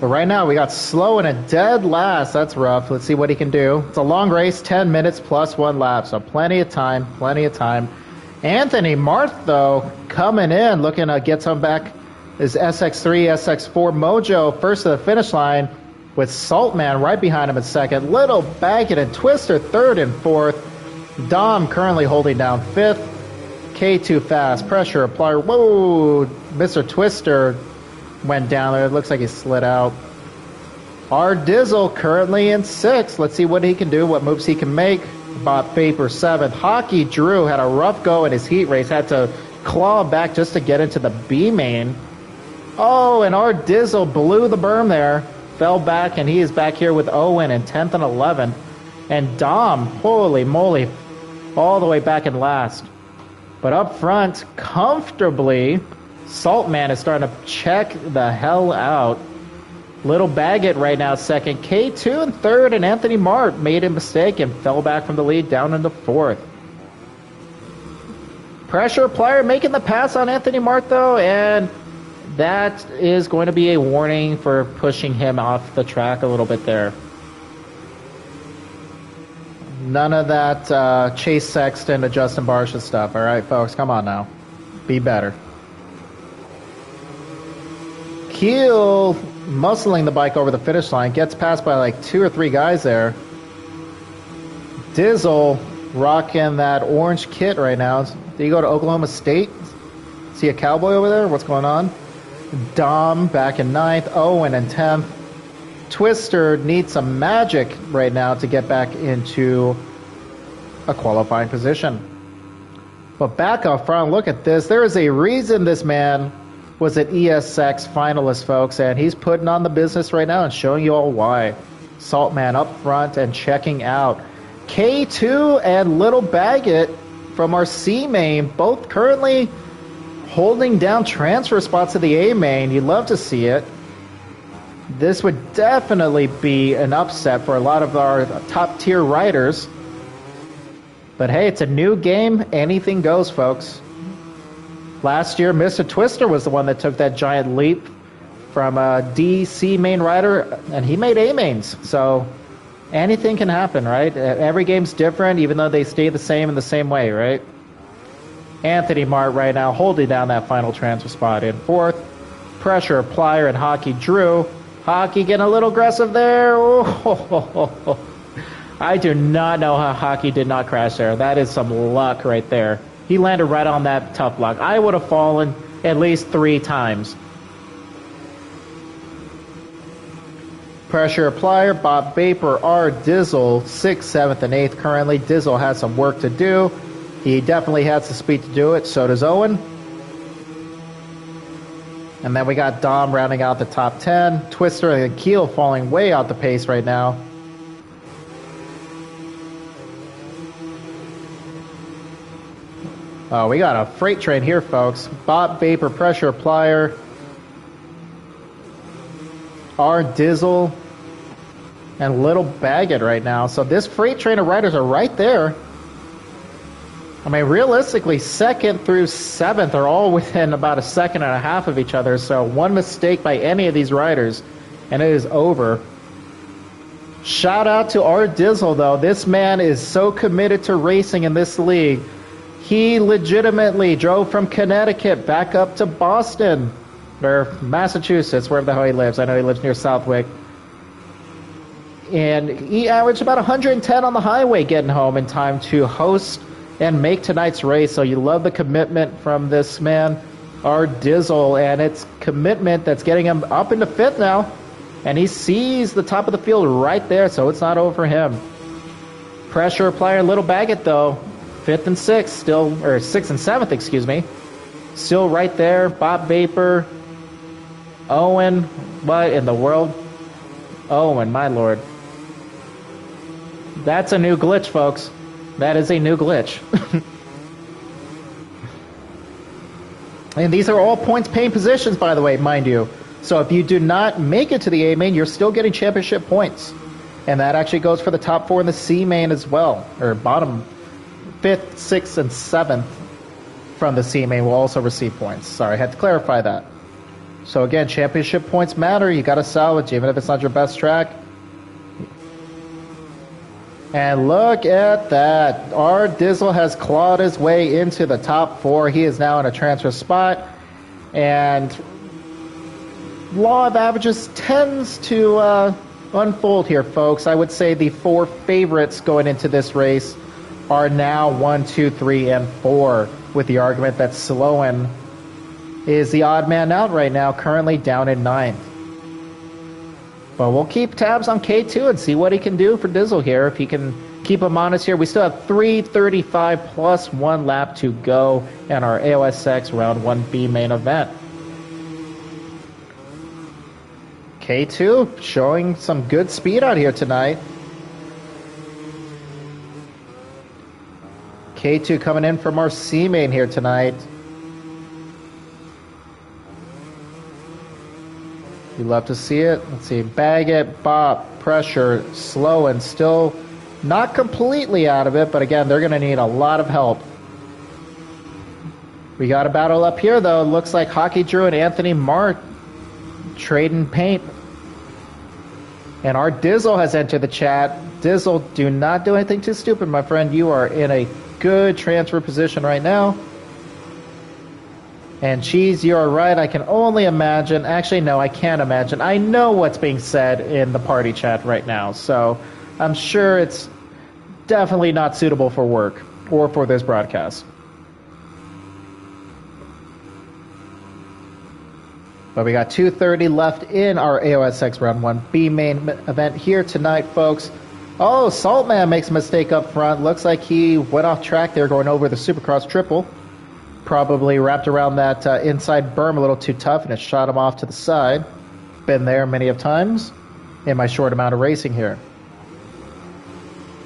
But right now, we got Slow in a dead last. That's rough. Let's see what he can do. It's a long race, 10 minutes plus one lap, so plenty of time. Anthony Marth, though, coming in, looking to get some back. Is SX3, SX4 Mojo first to the finish line with Saltman right behind him in second. Little Baggett and Twister third and fourth. Dom currently holding down fifth. K2 fast. Pressure applier. Whoa! Mr. Twister went down there. It looks like he slid out. R Dizzle currently in sixth. Let's see what he can do, what moves he can make. Bob Vapor seventh. Hockey Drew had a rough go in his heat race. Had to claw back just to get into the B main. Oh, and R Dizzle blew the berm there. Fell back, and he is back here with Owen in 10th and 11th. And Dom, holy moly, all the way back in last. But up front, comfortably, Saltman is starting to check the hell out. Little Baggett right now second. K2 in third, and Anthony Mart made a mistake and fell back from the lead down into fourth. Pressure Plier making the pass on Anthony Mart, though, and that is going to be a warning for pushing him off the track a little bit there. None of that Chase Sexton to Justin Barsha stuff. All right, folks, come on now. Be better. Keel muscling the bike over the finish line. Gets passed by like 2 or 3 guys there. Dizzle rocking that orange kit right now. Did he go to Oklahoma State? See a cowboy over there? What's going on? Dom back in 9th. Owen in 10th. Twister needs some magic right now to get back into a qualifying position. But back up front, look at this. There is a reason this man was an ESX finalist, folks, and he's putting on the business right now and showing you all why. Saltman up front and checking out. K2 and Little Baggett from our C main, both currently holding down transfer spots to the A main. You'd love to see it. This would definitely be an upset for a lot of our top tier riders. But hey, it's a new game. Anything goes, folks. Last year, Mr. Twister was the one that took that giant leap from a DC main rider, and he made A mains. So anything can happen, right? Every game's different, even though they stay the same in the same way, right? Anthony Mart right now holding down that final transfer spot in fourth. Pressure Plier and Hockey Drew. Hockey getting a little aggressive there. Oh, I do not know how Hockey did not crash there. That is some luck right there. He landed right on that tough block. I would have fallen at least 3 times. Pressure Plier, Bob Vapor, R Dizzle, 6th, 7th, and 8th currently. Dizzle has some work to do. He definitely has the speed to do it. So does Owen. And then we got Dom rounding out the top 10. Twister and Keel falling way out the pace right now. Oh, we got a freight train here, folks. Bob Vapor, Pressure Plier, R Dizzle, and Little Baggett right now. So this freight train of riders are right there. I mean, realistically, 2nd through 7th are all within about a second and a half of each other. So one mistake by any of these riders, and it is over. Shout out to our Dizzle, though. This man is so committed to racing in this league. He legitimately drove from Connecticut back up to Boston, or Massachusetts, wherever the hell he lives. I know he lives near Southwick. And he averaged about 110 on the highway getting home in time to host and make tonight's race. So you love the commitment from this man, our Dizzle, and it's commitment that's getting him up into fifth now. And he sees the top of the field right there, so it's not over him. Pressure applier, Little Baggett, though. Fifth and sixth, still, or sixth and seventh, excuse me. Still right there. Bob Vapor. Owen. What in the world? Owen, my lord. That's a new glitch, folks. That is a new glitch. And these are all points paying positions, by the way, mind you. So if you do not make it to the A main, you're still getting championship points. And that actually goes for the top four in the C main as well. Or bottom 5th, 6th, and 7th from the C main will also receive points. Sorry, I had to clarify that. So again, championship points matter. You got to salvage, even if it's not your best track. And look at that. Our Dizzle has clawed his way into the top four. He is now in a transfer spot. And law of averages tends to unfold here, folks. I would say the four favorites going into this race are now 1, 2, 3, and 4, with the argument that Sloan is the odd man out right now, currently down in 9th. But we'll keep tabs on K2 and see what he can do for Dizzle here. If he can keep him honest here. We still have 3:35 plus 1 lap to go in our AOSX Round 1B main event. K2 showing some good speed out here tonight. K2 coming in from our C main here tonight. You love to see it. Let's see. Baggett, Bop, Pressure, Slow, and still not completely out of it, but again, they're going to need a lot of help. We got a battle up here, though. Looks like Hockey Drew and Anthony Mart trading paint. And our Dizzle has entered the chat. Dizzle, do not do anything too stupid, my friend. You are in a good transfer position right now. And Cheese, you are right. I can only imagine. Actually, no, I can't imagine. I know what's being said in the party chat right now. So I'm sure it's definitely not suitable for work or for this broadcast. But we got 2:30 left in our AOSX Round 1B main event here tonight, folks. Oh, Saltman makes a mistake up front. Looks like he went off track there going over the Supercross triple. Probably wrapped around that inside berm a little too tough, and it shot him off to the side. Been there many of times in my short amount of racing here.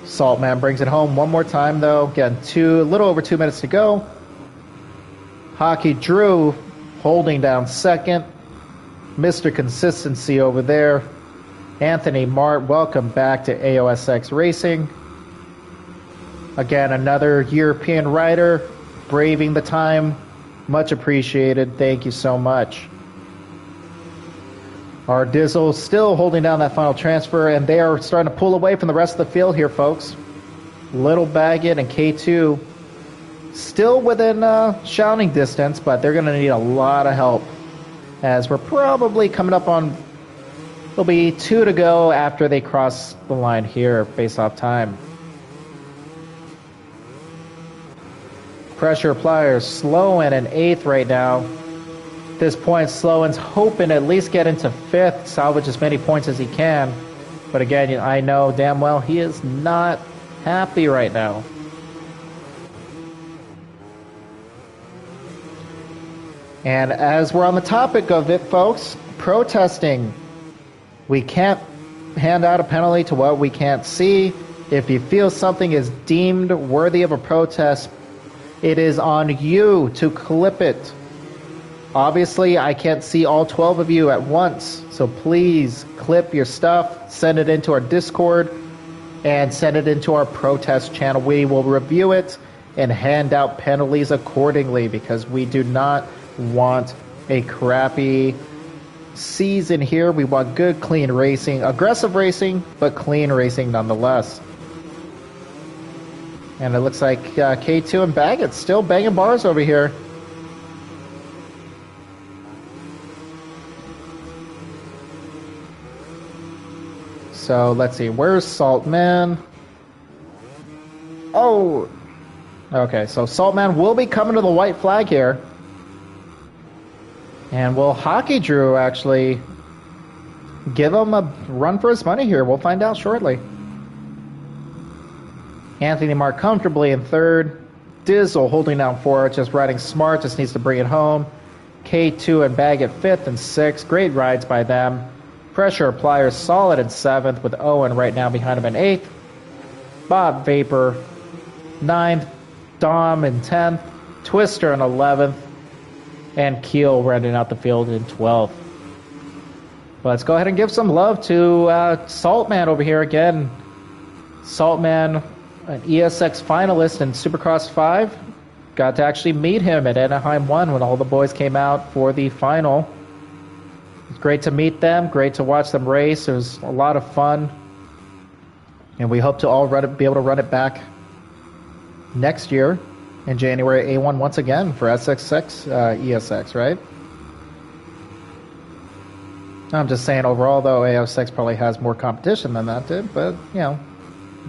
Saltman brings it home one more time, though. Again, a little over 2 minutes to go. Hockey Drew holding down second. Mr. Consistency over there. Anthony Mart, welcome back to AOSX Racing. Again, another European rider braving the time. Much appreciated. Thank you so much. Our Dizzle still holding down that final transfer, and they are starting to pull away from the rest of the field here, folks. Little Baggett and K2 still within shouting distance, but they're going to need a lot of help, as we're probably coming up on, there'll be 2 to go after they cross the line here, face-off time. Pressure pliers, Sloan in 8th right now. At this point, Sloan's hoping to at least get into 5th, salvage as many points as he can. But again, I know damn well he is not happy right now. And as we're on the topic of it, folks, protesting. We can't hand out a penalty to what we can't see. If you feel something is deemed worthy of a protest, it is on you to clip it. Obviously, I can't see all 12 of you at once, so please clip your stuff, send it into our Discord, and send it into our protest channel. We will review it and hand out penalties accordingly, because we do not want a crappy season here. We want good, clean racing. Aggressive racing, but clean racing nonetheless. And it looks like K2 and Baggett still banging bars over here. So let's see, where's Saltman? Oh! Okay, so Saltman will be coming to the white flag here. And will Hockey Drew actually give him a run for his money here? We'll find out shortly. Anthony Mark comfortably in third. Dizzle holding down fourth, just riding smart, just needs to bring it home. K2 and Baggett fifth and sixth. Great rides by them. Pressure Pliers solid in seventh, with Owen right now behind him in eighth. Bob Vapor ninth. Dom in 10th. Twister in 11th. And Keel rounding out the field in 12th. Let's go ahead and give some love to Saltman over here again. Saltman, an ESX finalist in Supercross 5. Got to actually meet him at Anaheim 1 when all the boys came out for the final. It's great to meet them, great to watch them race. It was a lot of fun. And we hope to all be able to run it back next year in January A1 once again for SX6 ESX, right? I'm just saying overall, though, AOSX probably has more competition than that did, but, you know,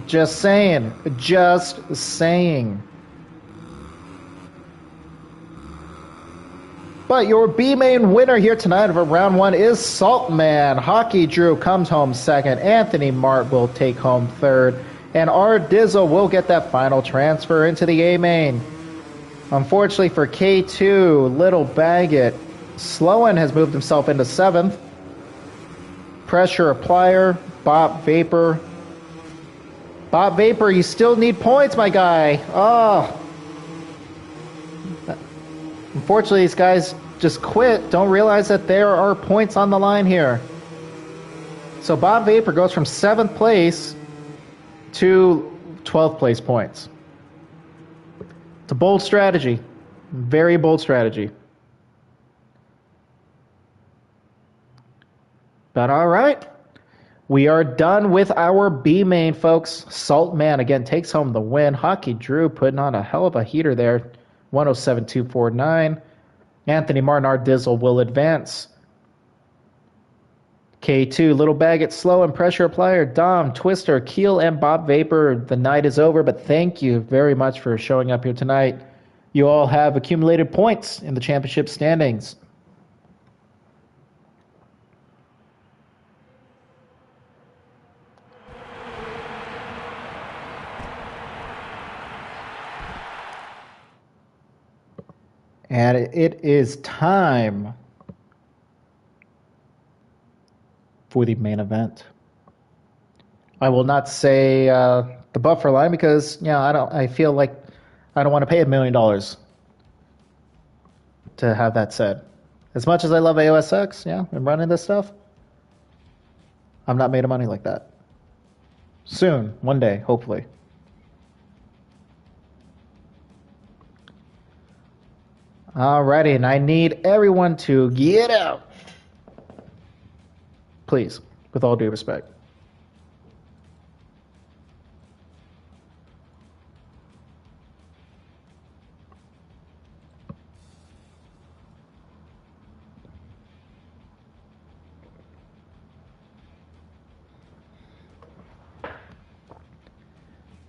just saying. Just saying. But your B-main winner here tonight of round one is Saltman. Hockey Drew comes home second. Anthony Mart will take home third. And R. Dizzle will get that final transfer into the A-main. Unfortunately for K2, Little Baggett, Sloan has moved himself into seventh. Pressure Applier, Bob Vapor. Bob Vapor, you still need points, my guy. Oh. Unfortunately, these guys just quit. Don't realize that there are points on the line here. So Bob Vapor goes from 7th place to 12th place points. It's a bold strategy. Very bold strategy. But all right. We are done with our B main, folks. Saltman again takes home the win. Hockey Drew putting on a hell of a heater there. 107.249. Anthony Martin, R. Dizzle will advance. K2, Little Baggett, Slow and Pressure Applier, Dom, Twister, Keel, and Bob Vapor. The night is over, but thank you very much for showing up here tonight. You all have accumulated points in the championship standings. And it is time for the main event. I will not say the buffer line because I feel like I don't want to pay $1 million to have that said. As much as I love AOSX, and running this stuff, I'm not made of money like that. Soon, one day, hopefully. Alrighty, and I need everyone to get out. Please, with all due respect.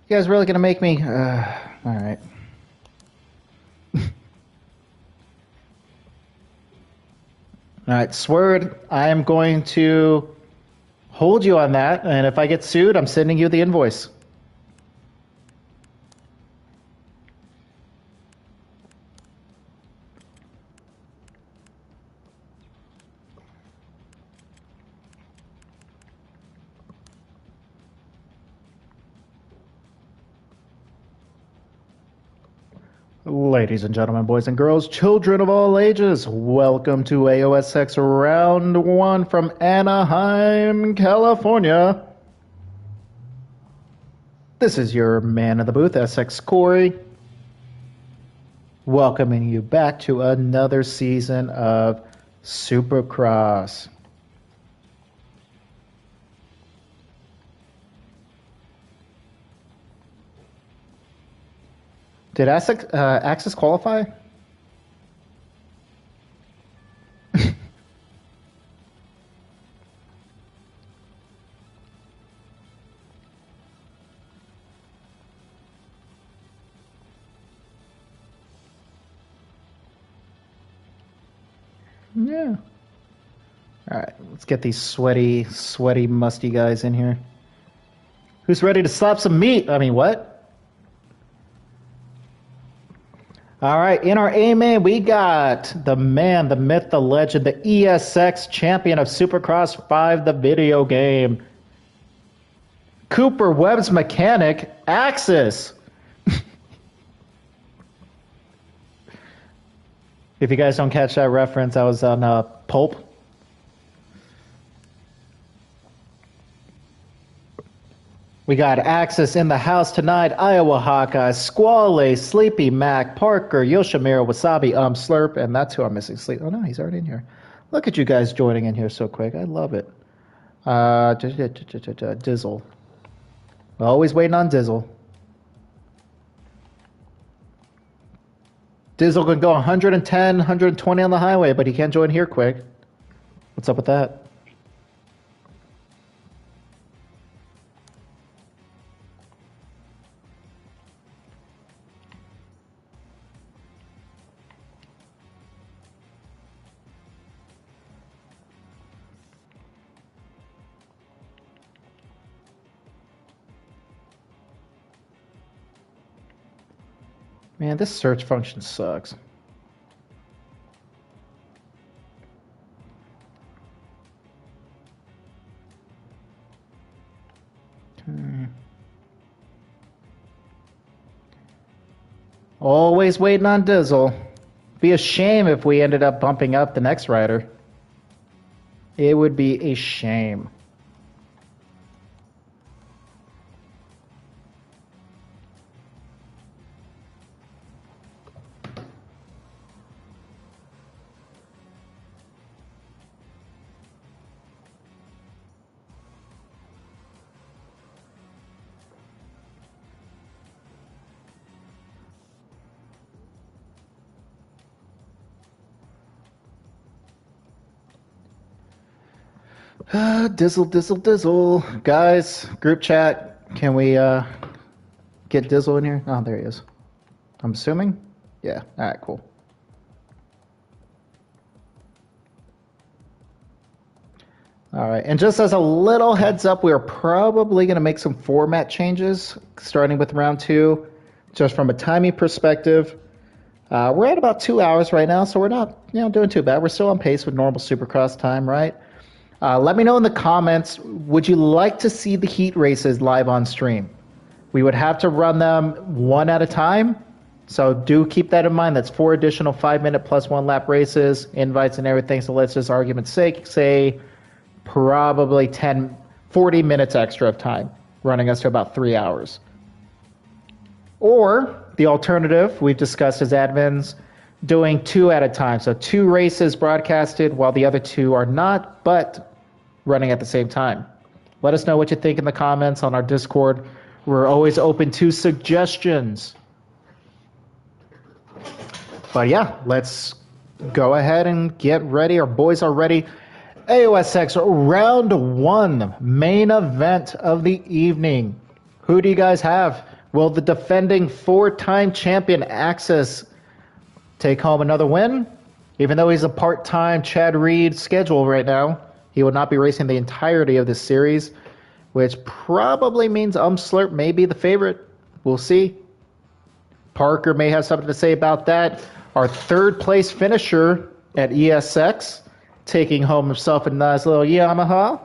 You guys really gonna make me? Alright. Alright, Sword, I am going to hold you on that, and if I get sued, I'm sending you the invoice. Ladies and gentlemen, boys and girls, children of all ages, welcome to AOSX Round 1 from Anaheim, California. This is your man of the booth, SX Corey, welcoming you back to another season of Supercross. Did Access qualify? Yeah. All right, let's get these sweaty, musty guys in here. Who's ready to slap some meat? I mean, what? All right, in our A main, we got the man, the myth, the legend, the ESX champion of Supercross 5, the video game. Cooper Webb's mechanic, Axis. If you guys don't catch that reference, I was on Pulp. We got Axis in the house tonight. Iowa Hawkeye, Squale, Sleepy Mac, Parker, Yoshimura, Wasabi, Slurp, and that's who I'm missing. Sleep. Oh no, he's already in here. Look at you guys joining in here so quick. I love it. Dizzle. Always waiting on Dizzle. Dizzle can go 110, 120 on the highway, but he can't join here quick. What's up with that? Man, this search function sucks. Always waiting on Dizzle. Be a shame if we ended up bumping up the next rider. It would be a shame. Dizzle. Guys, group chat, can we get Dizzle in here? Oh, there he is. I'm assuming? Yeah, all right, cool. All right, and just as a little heads up, we are probably going to make some format changes starting with round 2, just from a timing perspective. We're at about 2 hours right now, so we're not doing too bad. We're still on pace with normal Supercross time, right? Let me know in the comments, would you like to see the heat races live on stream? We would have to run them one at a time, so do keep that in mind. That's 4 additional 5-minute plus 1 lap races, invites and everything, so let's just argument's sake say probably 40 minutes extra of time, running us to about 3 hours. Or the alternative we've discussed as admins, doing 2 at a time. So 2 races broadcasted while the other 2 are not, but running at the same time. Let us know what you think in the comments on our Discord. We're always open to suggestions. But yeah, let's go ahead and get ready. Our boys are ready. AOSX Round 1, main event of the evening. Who do you guys have? Will the defending 4-time champion Axis take home another win? Even though he's a part-time Chad Reed schedule right now, he will not be racing the entirety of this series, which probably means Slurp may be the favorite. We'll see. Parker may have something to say about that. Our 3rd place finisher at ESX, taking home himself a nice little Yamaha.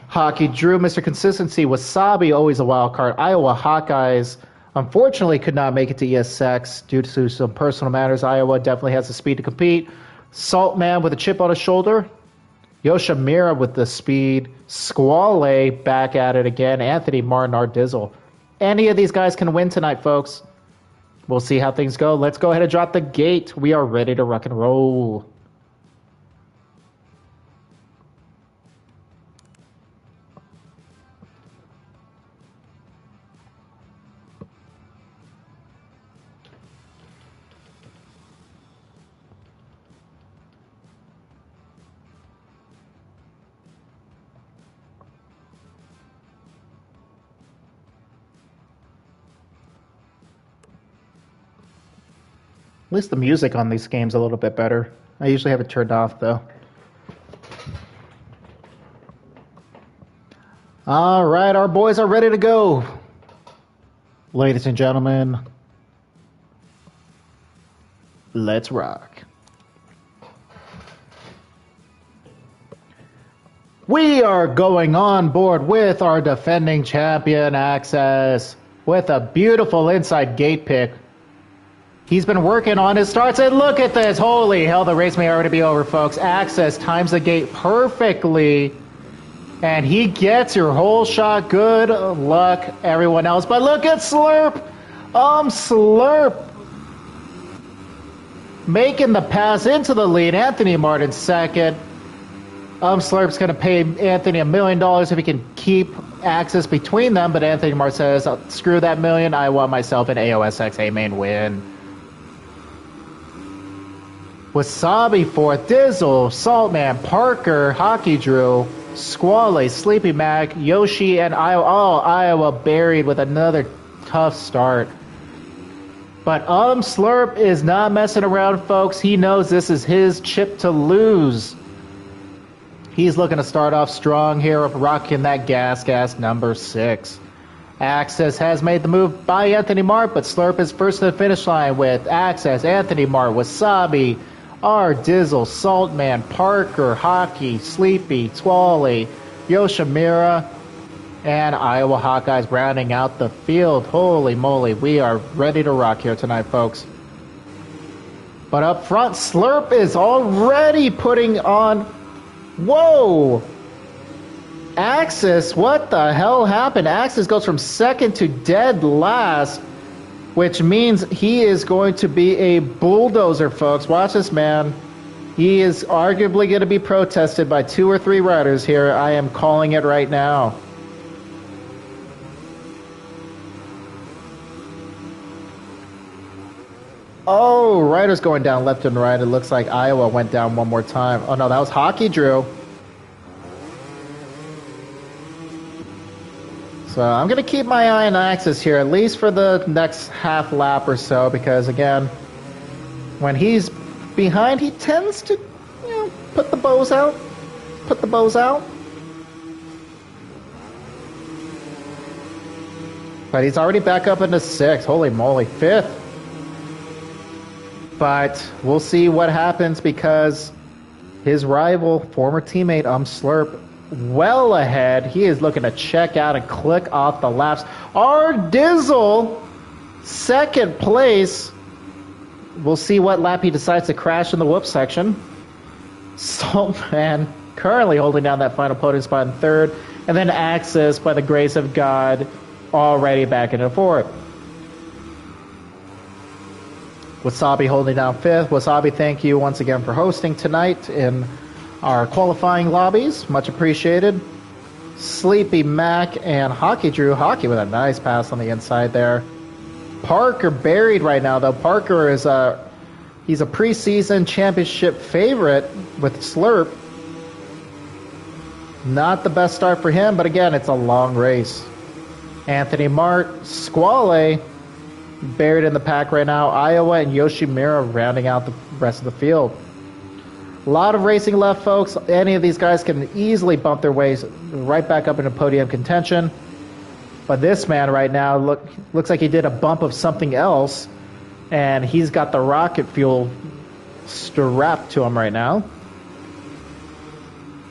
Hockey Drew, Mr. Consistency, Wasabi, always a wild card. Iowa Hawkeyes, unfortunately, could not make it to ESX due to some personal matters. Iowa definitely has the speed to compete. Saltman with a chip on his shoulder. Yoshimura with the speed. Squale back at it again. Anthony Martin, our Dizzle. Any of these guys can win tonight, folks. We'll see how things go. Let's go ahead and drop the gate. We are ready to rock and roll. At least the music on these games a little bit better. I usually have it turned off though. All right, our boys are ready to go. Ladies and gentlemen, let's rock. We are going on board with our defending champion, Access, with a beautiful inside gate pick. He's been working on his starts, and look at this. Holy hell, the race may already be over, folks. Access times the gate perfectly, and he gets your whole shot. Good luck, everyone else. But look at Slurp. Slurp making the pass into the lead. Anthony Martin second. Slurp's going to pay Anthony $1 million if he can keep Access between them, but Anthony Martin says, screw that million. I want myself an AOSX A-main win. Wasabi fourth, Dizzle, Saltman, Parker, Hockey Drew, Squally, Sleepy Mac, Yoshi, and Iowa. Oh, Iowa buried with another tough start. But Slurp is not messing around, folks. He knows this is his chip to lose. He's looking to start off strong here, rocking that gas number 6. Access has made the move by Anthony Mart, but Slurp is first to the finish line with Access, Anthony Mart, Wasabi, R, Dizzle, Saltman, Parker, Hockey, Sleepy, Twally, Yoshimura, and Iowa Hawkeyes rounding out the field. Holy moly, we are ready to rock here tonight, folks. But up front, Slurp is already putting on... Whoa! Axis, what the hell happened? Axis goes from second to dead last, which means he is going to be a bulldozer, folks. Watch this, man. He is arguably going to be protested by 2 or 3 riders here. I am calling it right now. Oh, riders going down left and right. It looks like Iowa went down one more time. Oh, no, that was Hockey Drew. So I'm going to keep my eye on Axis here, at least for the next half lap or so, because, again, when he's behind, he tends to, put the bows out. Put the bows out. But he's already back up into 6th. Holy moly, 5th. But we'll see what happens because his rival, former teammate, Slurp, well ahead. He is looking to check out and click off the laps. Our Dizzle, 2nd place. We'll see what lap he decides to crash in the whoop section. Saltman currently holding down that final podium spot in 3rd. And then Axis, by the grace of God, already back into 4th. Wasabi holding down 5th. Wasabi, thank you once again for hosting tonight in our qualifying lobbies. Much appreciated. Sleepy Mac and Hockey Drew. Hockey with a nice pass on the inside there. Parker buried right now, though. Parker is he's a preseason championship favorite with Slurp. Not the best start for him, but again, it's a long race. Anthony Mart, Squale, buried in the pack right now. Iowa and Yoshimura rounding out the rest of the field. A lot of racing left, folks. Any of these guys can easily bump their ways right back up into podium contention. But this man right now looks like he did a bump of something else, and he's got the rocket fuel strapped to him right now.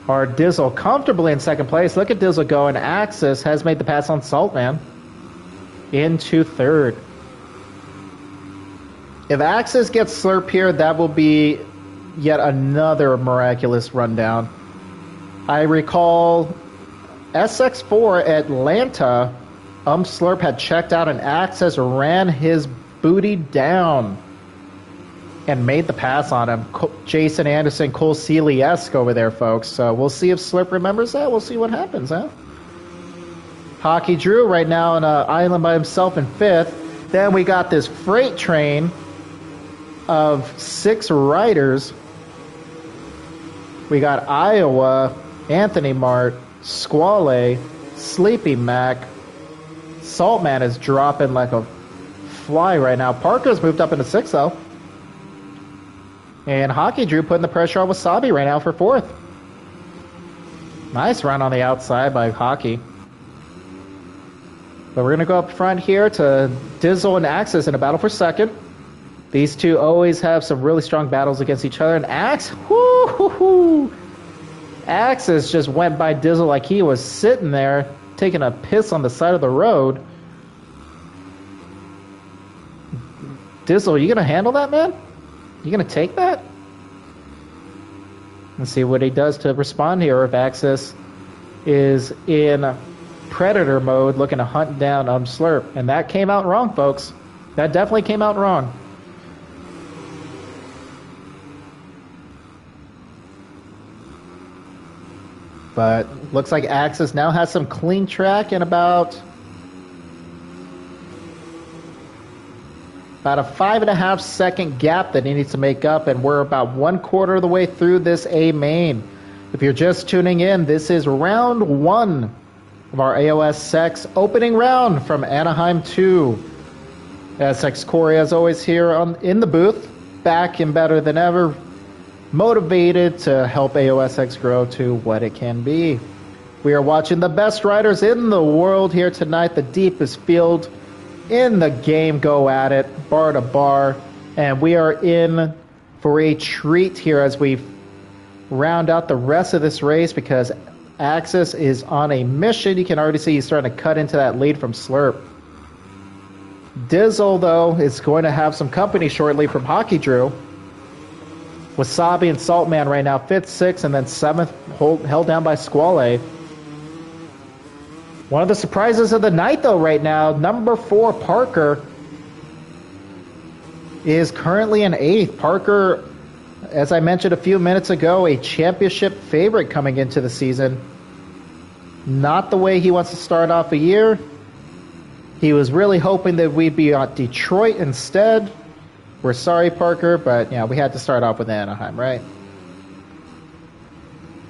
Our Dizzle comfortably in 2nd place. Look at Dizzle go, and Axis has made the pass on Saltman into 3rd. If Axis gets Slurp here, that will be yet another miraculous rundown. I recall SX4 Atlanta, Slurp had checked out and Axis ran his bootied down and made the pass on him. Jason Anderson, Cole Seeley-esque over there, folks. So we'll see if Slurp remembers that. We'll see what happens, huh? Hockey Drew right now on an island by himself in 5th. Then we got this freight train of 6 riders. We got Iowa, Anthony Mart, Squale, Sleepy Mac. Saltman is dropping like a fly right now. Parker's moved up into 6th, though. And Hockey Drew putting the pressure on Wasabi right now for 4th. Nice run on the outside by Hockey. But we're going to go up front here to Dizzle and Axis in a battle for 2nd. These two always have some really strong battles against each other. And Axis just went by Dizzle like he was sitting there taking a piss on the side of the road. Dizzle, you going to handle that, man? You going to take that? Let's see what he does to respond here. If Axis is in Predator mode looking to hunt down Slurp. And that came out wrong, folks. That definitely came out wrong. But looks like Axis now has some clean track and about a 5.5 second gap that he needs to make up, and we're about 1/4 of the way through this A main. If you're just tuning in, this is round 1 of our AOSX opening round from Anaheim 2. SX Corey, as always, here in the booth, back and better than ever, motivated to help AOSX grow to what it can be. We are watching the best riders in the world here tonight, the deepest field in the game go at it, bar to bar, and we are in for a treat here as we round out the rest of this race because Axis is on a mission. You can already see he's starting to cut into that lead from Slurp. Dizzle, though, is going to have some company shortly from Hockey Drew. Wasabi and Saltman right now, 5th, 6th, and then 7th, held down by Squale. One of the surprises of the night, though, right now, number 4, Parker, is currently in 8th. Parker, as I mentioned a few minutes ago, a championship favorite coming into the season. Not the way he wants to start off a year. He was really hoping that we'd be at Detroit instead. We're sorry, Parker, but yeah, we had to start off with Anaheim, right?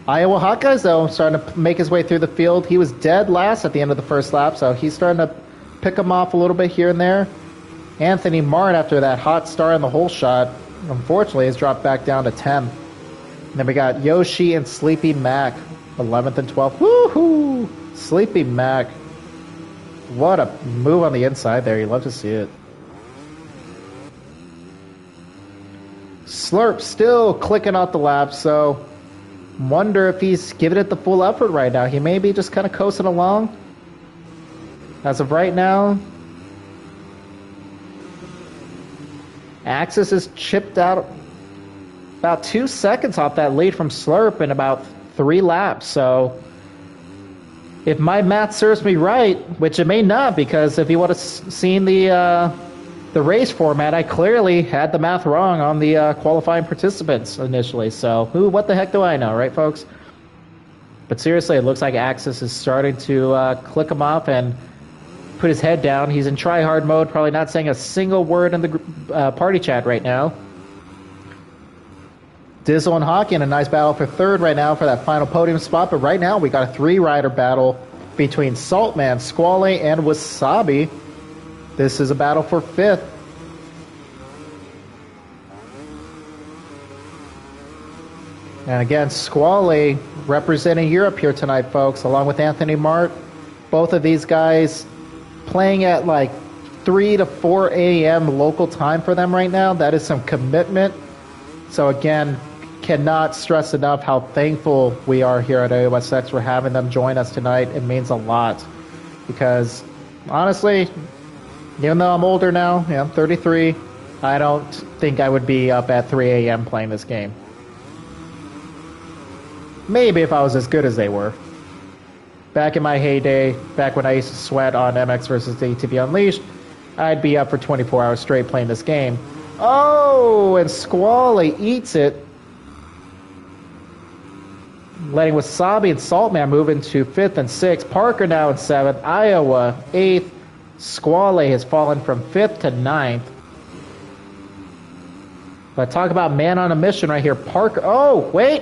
Iowa Hawkeyes, though, starting to make his way through the field. He was dead last at the end of the first lap, so he's starting to pick him off a little bit here and there. Anthony Mart, after that hot start in the whole shot, unfortunately, has dropped back down to 10th. And then we got Yoshi and Sleepy Mac, 11th and 12th. Woohoo! Sleepy Mac. What a move on the inside there. You love to see it. Slurp still clicking out the laps, so wonder if he's giving it the full effort right now. He may be just kind of coasting along. As of right now, Axis is chipped out about 2 seconds off that lead from Slurp in about 3 laps. So if my math serves me right, which it may not, because if you would have seen the race format, I clearly had the math wrong on the qualifying participants initially. So what the heck do I know, right, folks? But seriously, it looks like Axis is starting to click him off and put his head down. He's in try-hard mode, probably not saying a single word in the party chat right now. Dizzle and Hockey in a nice battle for 3rd right now for that final podium spot. But right now, we got a 3-rider battle between Saltman, Squale, and Wasabi. This is a battle for 5th. And again, Squale representing Europe here tonight, folks, along with Anthony Mart. Both of these guys playing at like 3 to 4 a.m. local time for them right now. That is some commitment. So again, cannot stress enough how thankful we are here at AOSX for having them join us tonight. It means a lot because honestly, even though I'm older now, I'm 33, I don't think I would be up at 3 a.m. playing this game. Maybe if I was as good as they were. Back in my heyday, back when I used to sweat on MX versus ATV Unleashed, I'd be up for 24 hours straight playing this game. Oh, and Squally eats it. Letting Wasabi and Saltman move into 5th and 6th. Parker now in 7th. Iowa 8th. Squally has fallen from 5th to 9th. But talk about man on a mission right here. Parker. Oh, wait.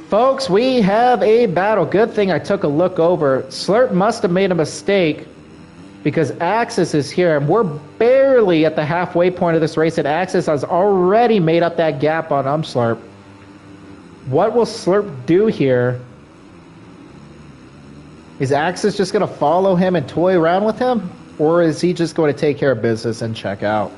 Folks, we have a battle. Good thing I took a look over. Slurp must have made a mistake because Axis is here. And we're barely at the halfway point of this race. And Axis has already made up that gap on Slurp. What will Slurp do here? Is Axis just going to follow him and toy around with him? Or is he just going to take care of business and check out?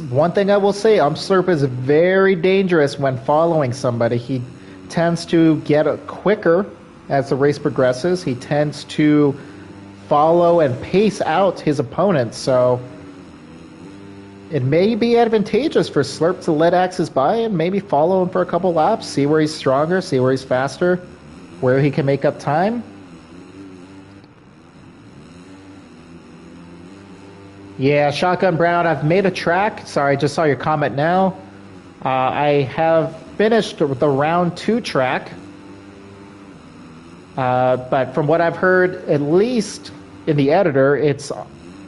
One thing I will say, Slurp is very dangerous when following somebody. He tends to get quicker as the race progresses. He tends to follow and pace out his opponents. So it may be advantageous for Slurp to let Axis by and maybe follow him for a couple laps, see where he's stronger, see where he's faster, where he can make up time. Yeah, Shotgun Brown, I've made a track. Sorry, I just saw your comment now. I have finished with the round 2 track. But from what I've heard, at least in the editor, it's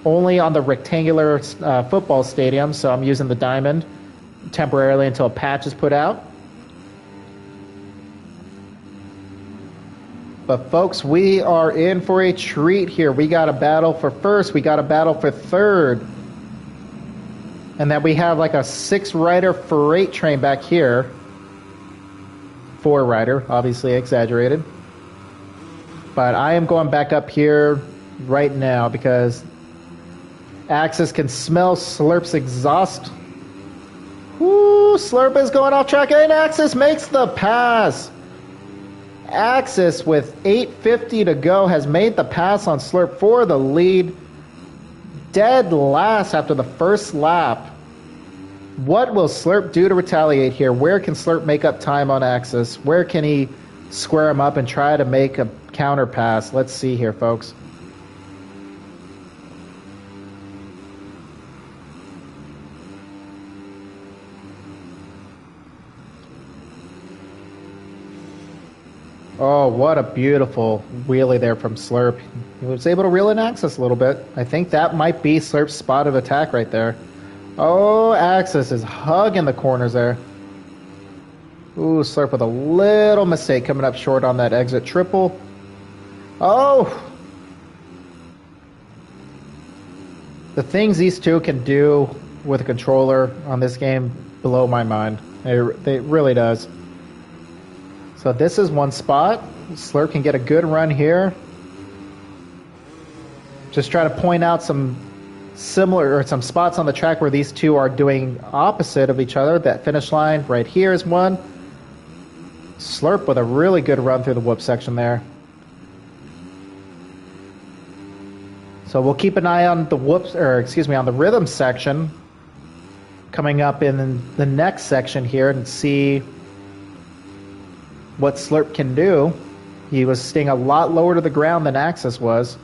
only on the rectangular football stadium, so I'm using the diamond temporarily until a patch is put out. But folks, we are in for a treat here. We got a battle for first, we got a battle for third. And then we have like a 6-rider freight train back here. 4-rider, obviously exaggerated. But I am going back up here right now because Axis can smell Slurp's exhaust. Woo, Slurp is going off track and Axis makes the pass. Axis with 8:50 to go has made the pass on Slurp for the lead. Dead last after the first lap. What will Slurp do to retaliate here? Where can Slurp make up time on Axis? Where can he square him up and try to make a counter pass? Let's see here, folks. Oh, what a beautiful wheelie there from Slurp. He was able to reel in Axis a little bit. I think that might be Slurp's spot of attack right there. Oh, Axis is hugging the corners there. Ooh, Slurp with a little mistake coming up short on that exit triple. Oh! The things these two can do with a controller on this game blow my mind. It really does. So this is one spot. Slurp can get a good run here. Just try to point out some similar or some spots on the track where these two are doing opposite of each other. That finish line right here is one. Slurp with a really good run through the whoop section there. So we'll keep an eye on the whoops, or excuse me, on the rhythm section coming up in the next section here and see what Slurp can do. He was staying a lot lower to the ground than Axis was.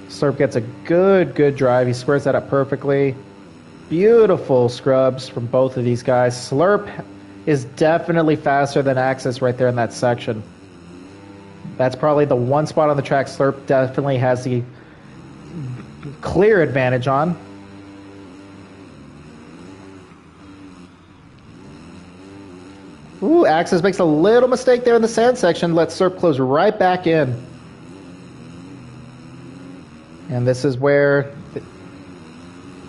Slurp gets a good drive. He squares that up perfectly. Beautiful scrubs from both of these guys. Slurp is definitely faster than Axis right there in that section. That's probably the one spot on the track Slurp definitely has the clear advantage on. Ooh, Axis makes a little mistake there in the sand section. Lets Slurp close right back in. And this is where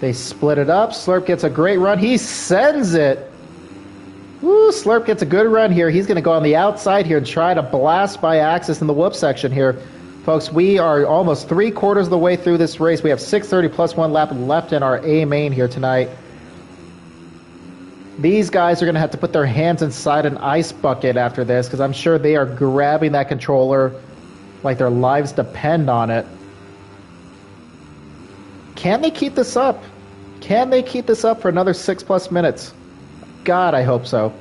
they split it up. Slurp gets a great run. He sends it. Ooh, Slurp gets a good run here. He's going to go on the outside here and try to blast by Axis in the whoop section here. Folks, we are almost 3/4 of the way through this race. We have 6:30 plus 1 lap left in our A main here tonight. These guys are going to have to put their hands inside an ice bucket after this because I'm sure they are grabbing that controller like their lives depend on it. Can they keep this up? Can they keep this up for another 6+ minutes? God, I hope so.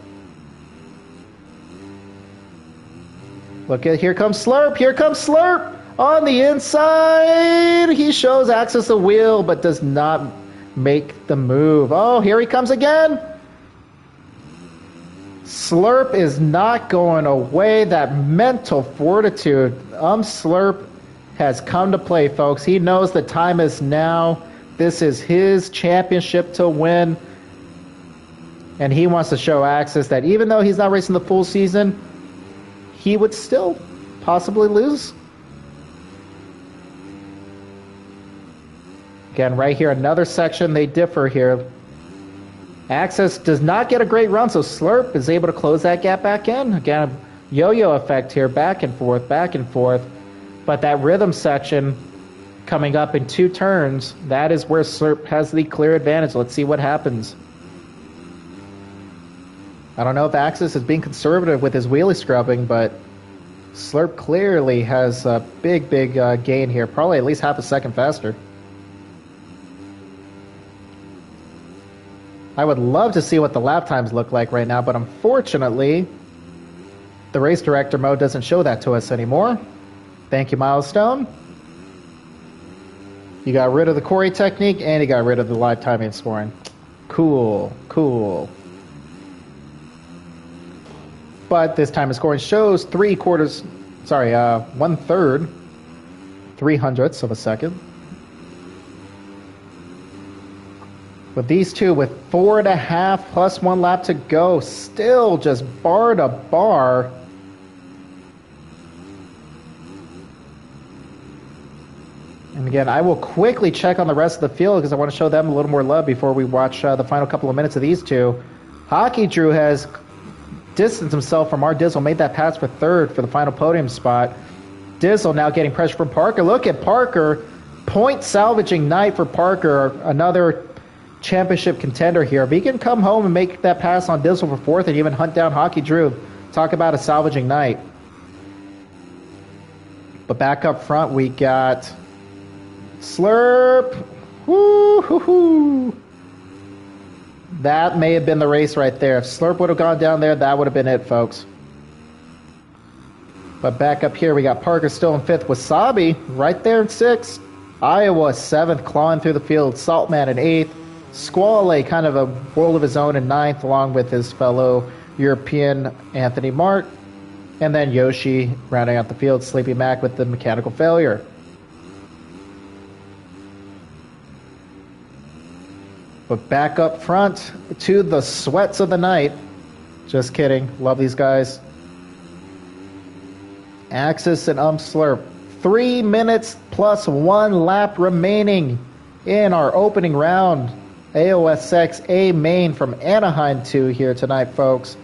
Look at, here comes Slurp. Here comes Slurp. On the inside, he shows Axis the wheel, but does not make the move. Oh, here he comes again. Slurp is not going away. That mental fortitude. Slurp has come to play, folks. He knows the time is now. This is his championship to win. And he wants to show Axis that even though he's not racing the full season, he would still possibly lose. Again, right here, another section, they differ here. Axis does not get a great run, so Slurp is able to close that gap back in. Again, a yo-yo effect here, back and forth, back and forth. But that rhythm section coming up in 2 turns, that is where Slurp has the clear advantage. Let's see what happens. I don't know if Axis is being conservative with his wheelie scrubbing, but Slurp clearly has a big gain here. Probably at least half a second faster. I would love to see what the lap times look like right now, but unfortunately, the race director mode doesn't show that to us anymore. Thank you, Milestone. You got rid of the Corey technique, and you got rid of the live timing scoring. Cool, cool. But this time of scoring shows 1/3, 300ths of a second. With these two, with 4.5 plus 1 lap to go, still just bar to bar. And again, I will quickly check on the rest of the field because I want to show them a little more love before we watch the final couple of minutes of these two. Hockey Drew has distanced himself from our Dizzle, made that pass for 3rd for the final podium spot. Dizzle now getting pressure from Parker. Look at Parker. Point salvaging night for Parker. Another championship contender here. If he can come home and make that pass on Dizzle for 4th and even hunt down Hockey Drew, talk about a salvaging night. But back up front, we got Slurp. Woo-hoo-hoo. That may have been the race right there. If Slurp would have gone down there, that would have been it, folks. But back up here, we got Parker still in 5th. Wasabi right there in 6th. Iowa 7th, clawing through the field. Saltman in 8th. Squale, kind of a world of his own, in 9th, along with his fellow European Anthony Mark. And then Yoshi rounding out the field. Sleepy Mac with the mechanical failure. But back up front to the sweats of the night. Just kidding. Love these guys. Axis and Slurp. 3 minutes plus 1 lap remaining in our opening round. AOSX A main from Anaheim 2 here tonight, folks.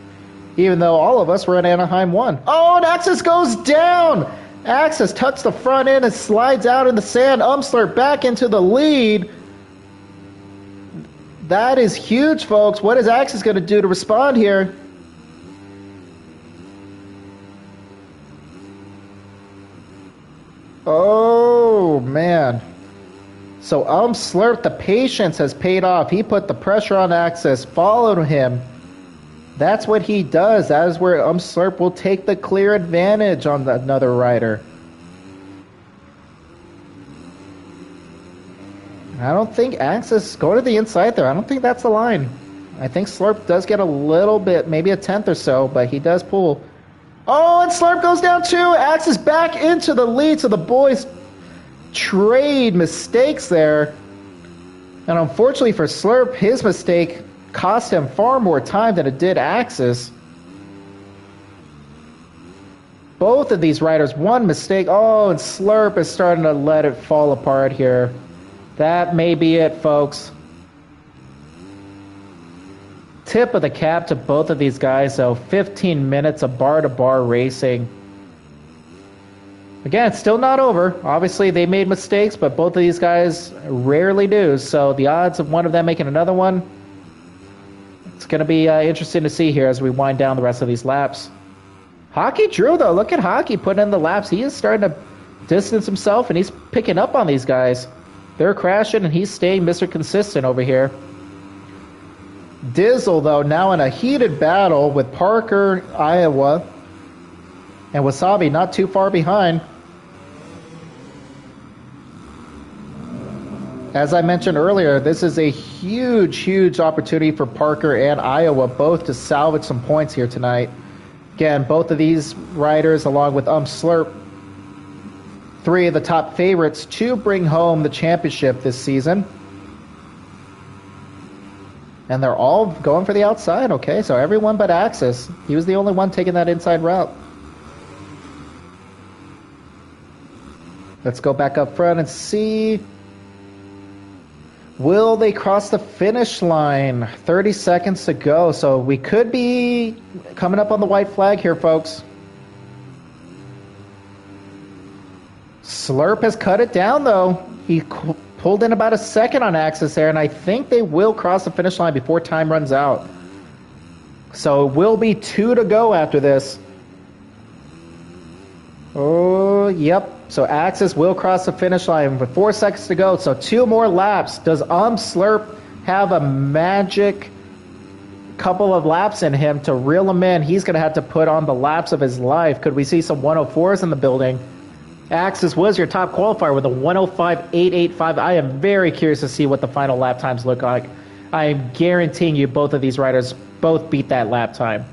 Even though all of us were at Anaheim 1. Oh, and Axis goes down! Axis tucks the front end and slides out in the sand. Slurp back into the lead. That is huge, folks. What is Axis going to do to respond here? Oh, man. So Slurp, the patience has paid off. He put the pressure on Axis, followed him. That's what he does. That is where Slurp will take the clear advantage on another rider. I don't think Axis going to the inside there. I don't think that's the line. I think Slurp does get a little bit, maybe a 10th or so, but he does pull. Oh, and Slurp goes down too. Axis back into the lead, so the boys trade mistakes there. And unfortunately for Slurp, his mistake cost him far more time than it did Axis. Both of these riders, one mistake. Oh, and Slurp is starting to let it fall apart here. That may be it, folks. Tip of the cap to both of these guys, though. 15 minutes of bar-to-bar racing. Again, it's still not over. Obviously, they made mistakes, but both of these guys rarely do. So the odds of one of them making another one, it's going to be interesting to see here as we wind down the rest of these laps. Hockey Drew, though. Look at Hockey putting in the laps. He is starting to distance himself, and he's picking up on these guys. They're crashing, and he's staying Mr. Consistent over here. Dizzle, though, now in a heated battle with Parker, Iowa, and Wasabi not too far behind. As I mentioned earlier, this is a huge, huge opportunity for Parker and Iowa both to salvage some points here tonight. Again, both of these riders, along with Slurp, three of the top favorites to bring home the championship this season. And they're all going for the outside, okay? So everyone but Axis. He was the only one taking that inside route. Let's go back up front and see. Will they cross the finish line? 30 seconds to go. So we could be coming up on the white flag here, folks. Slurp has cut it down, though. He pulled in about a second on Axis there, and I think they will cross the finish line before time runs out. So it will be 2 to go after this. Oh, yep. So Axis will cross the finish line with 4 seconds to go. So 2 more laps. Does Slurp have a magic couple of laps in him to reel him in? He's going to have to put on the laps of his life. Could we see some 104s in the building? Axis was your top qualifier with a 105.885. I am very curious to see what the final lap times look like. I am guaranteeing you both of these riders both beat that lap time.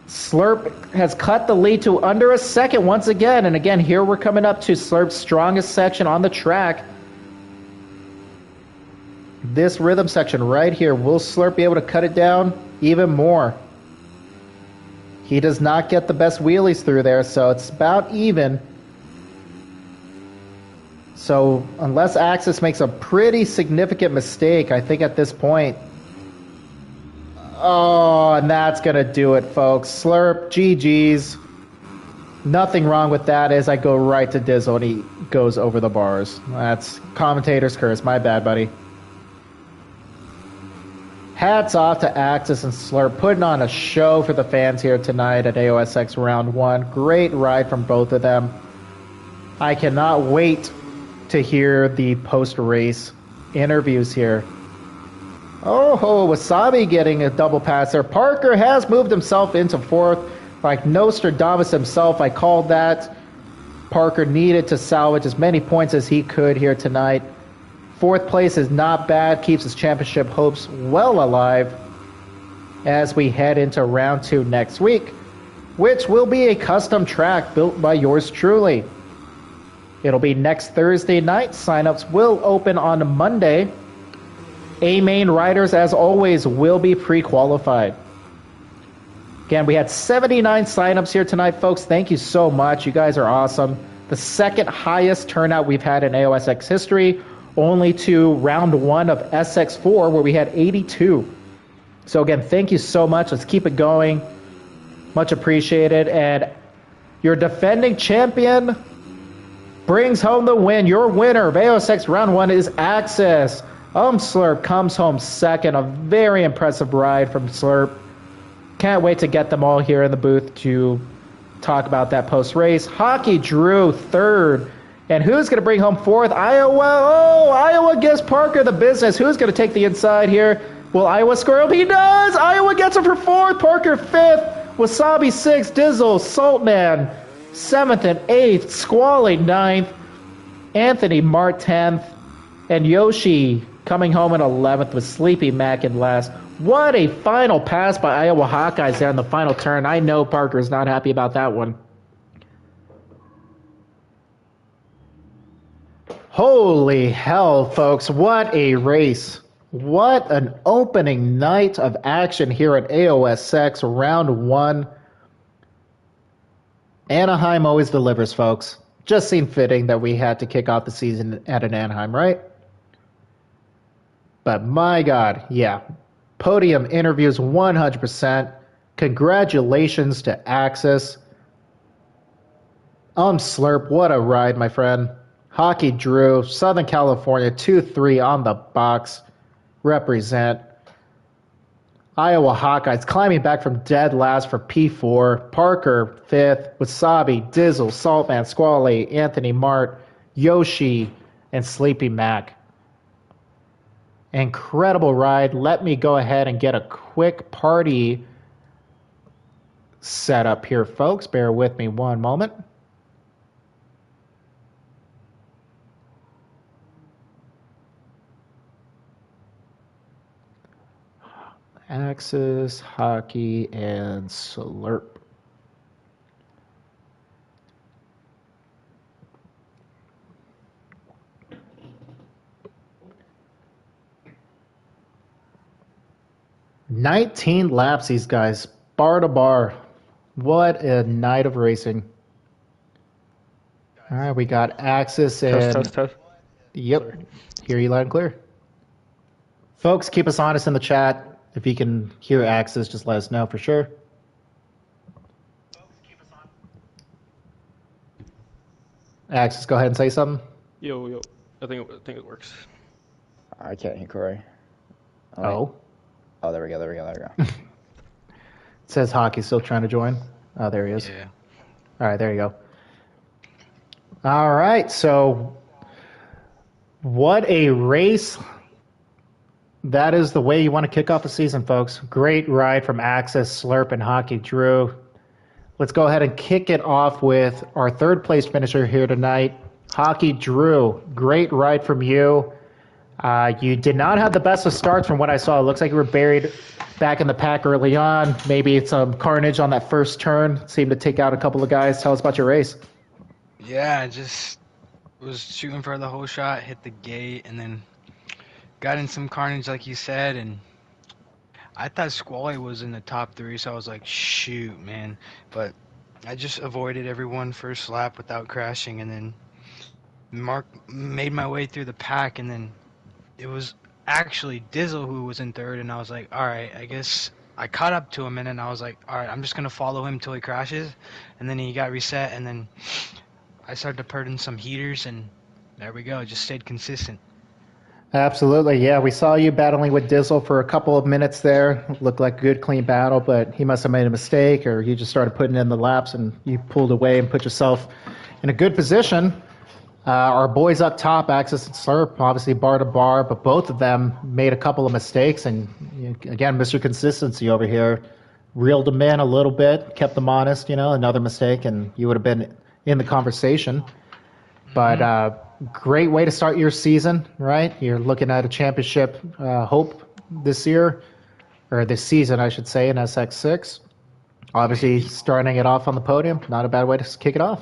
Slurp has cut the lead to under a second once again. And again, here we're coming up to Slurp's strongest section on the track. This rhythm section right here. Will Slurp be able to cut it down even more? He does not get the best wheelies through there, so it's about even. So unless Axis makes a pretty significant mistake, I think at this point. Oh, and that's going to do it, folks. Slurp, GG's. Nothing wrong with that as I go right to Dizzle and he goes over the bars. That's commentator's curse. My bad, buddy. Hats off to Axis and Slurp, putting on a show for the fans here tonight at AOSX Round 1. Great ride from both of them. I cannot wait to hear the post-race interviews here. Oh, Wasabi getting a double pass there. Parker has moved himself into 4th. Like Nostradamus himself, I called that. Parker needed to salvage as many points as he could here tonight. 4th place is not bad, keeps his championship hopes well alive as we head into round 2 next week, which will be a custom track built by yours truly. It'll be next Thursday night. Signups will open on Monday. A-main riders, as always, will be pre-qualified. Again, we had 79 signups here tonight, folks. Thank you so much. You guys are awesome. The second highest turnout we've had in AOSX history, only to round 1 of SX4 where we had 82. So again, thank you so much. Let's keep it going. Much appreciated. And your defending champion brings home the win. Your winner of AOSX Round 1 is Axis. Slurp comes home second. A very impressive ride from Slurp. Can't wait to get them all here in the booth to talk about that post-race. Hockey Drew third. And who's going to bring home 4th? Iowa. Oh, Iowa gives Parker the business. Who's going to take the inside here? Will Iowa score? He does! Iowa gets him for 4th. Parker 5th. Wasabi 6th. Dizzle, Saltman 7th and 8th. Squally 9th. Anthony Mart 10th. And Yoshi coming home in 11th with Sleepy Mac in last. What a final pass by Iowa Hawkeyes there in the final turn. I know Parker's not happy about that one. Holy hell, folks. What a race. What an opening night of action here at AOSX Round 1. Anaheim always delivers, folks. Just seemed fitting that we had to kick off the season at an Anaheim, right? But my God, yeah. Podium interviews 100%. Congratulations to Axis. Slurp, what a ride, my friend. Hockey Drew, Southern California, 2-3 on the box. Represent. Iowa Hawkeyes climbing back from dead last for P4. Parker, 5th. Wasabi, Dizzle, Saltman, Squally, Anthony Mart, Yoshi, and Sleepy Mac. Incredible ride. Let me go ahead and get a quick party set up here, folks. Bear with me one moment. Axis, Hockey, and Slurp. "19 laps, these guys, bar to bar. What a night of racing." All right, we got Axis Test, and test, test. yep, Sorry. hear you loud and clear. Folks, keep us honest in the chat. If you can hear Axis, just let us know for sure. Axis, go ahead and say something. Yo, yo. I think it works. I can't hear Corey. Oh, wait. Oh, Oh, there we go. There we go. There we go. it says Hockey's still trying to join. Oh, there he is. Yeah. All right, there you go. All right, so what a race. That is the way you want to kick off the season, folks. Great ride from Axis, Slurp, and Hockey Drew. Let's go ahead and kick it off with our third place finisher here tonight, Hockey Drew. Great ride from you. You did not have the best of starts from what I saw. It looks like you were buried back in the pack early on. Maybe some carnage on that first turn. Seemed to take out a couple of guys. Tell us about your race. Yeah, I just was shooting for the whole shot, hit the gate, and then got in some carnage, like you said, and I thought Squally was in the top three, so I was like, shoot, man. But I just avoided everyone first lap without crashing, and then made my way through the pack, and then it was actually Dizzle who was in third, and I was like, all right, I guess I caught up to him, and then I was like, all right, I'm just going to follow him till he crashes, and then he got reset, and then I started to put in some heaters, and there we go. Just stayed consistent. Absolutely, yeah. We saw you battling with Dizzle for a couple of minutes there. Looked like a good, clean battle, but he must have made a mistake, or you just started putting in the laps and you pulled away and put yourself in a good position. Our boys up top, Axis and Slurp, obviously bar to bar, but both of them made a couple of mistakes. And again, Mr. Consistency over here reeled them in a little bit, kept them honest. Another mistake, and you would have been in the conversation. But great way to start your season, right? You're looking at a championship hope this year, or this season, I should say, in SX6. Obviously, starting it off on the podium, not a bad way to kick it off.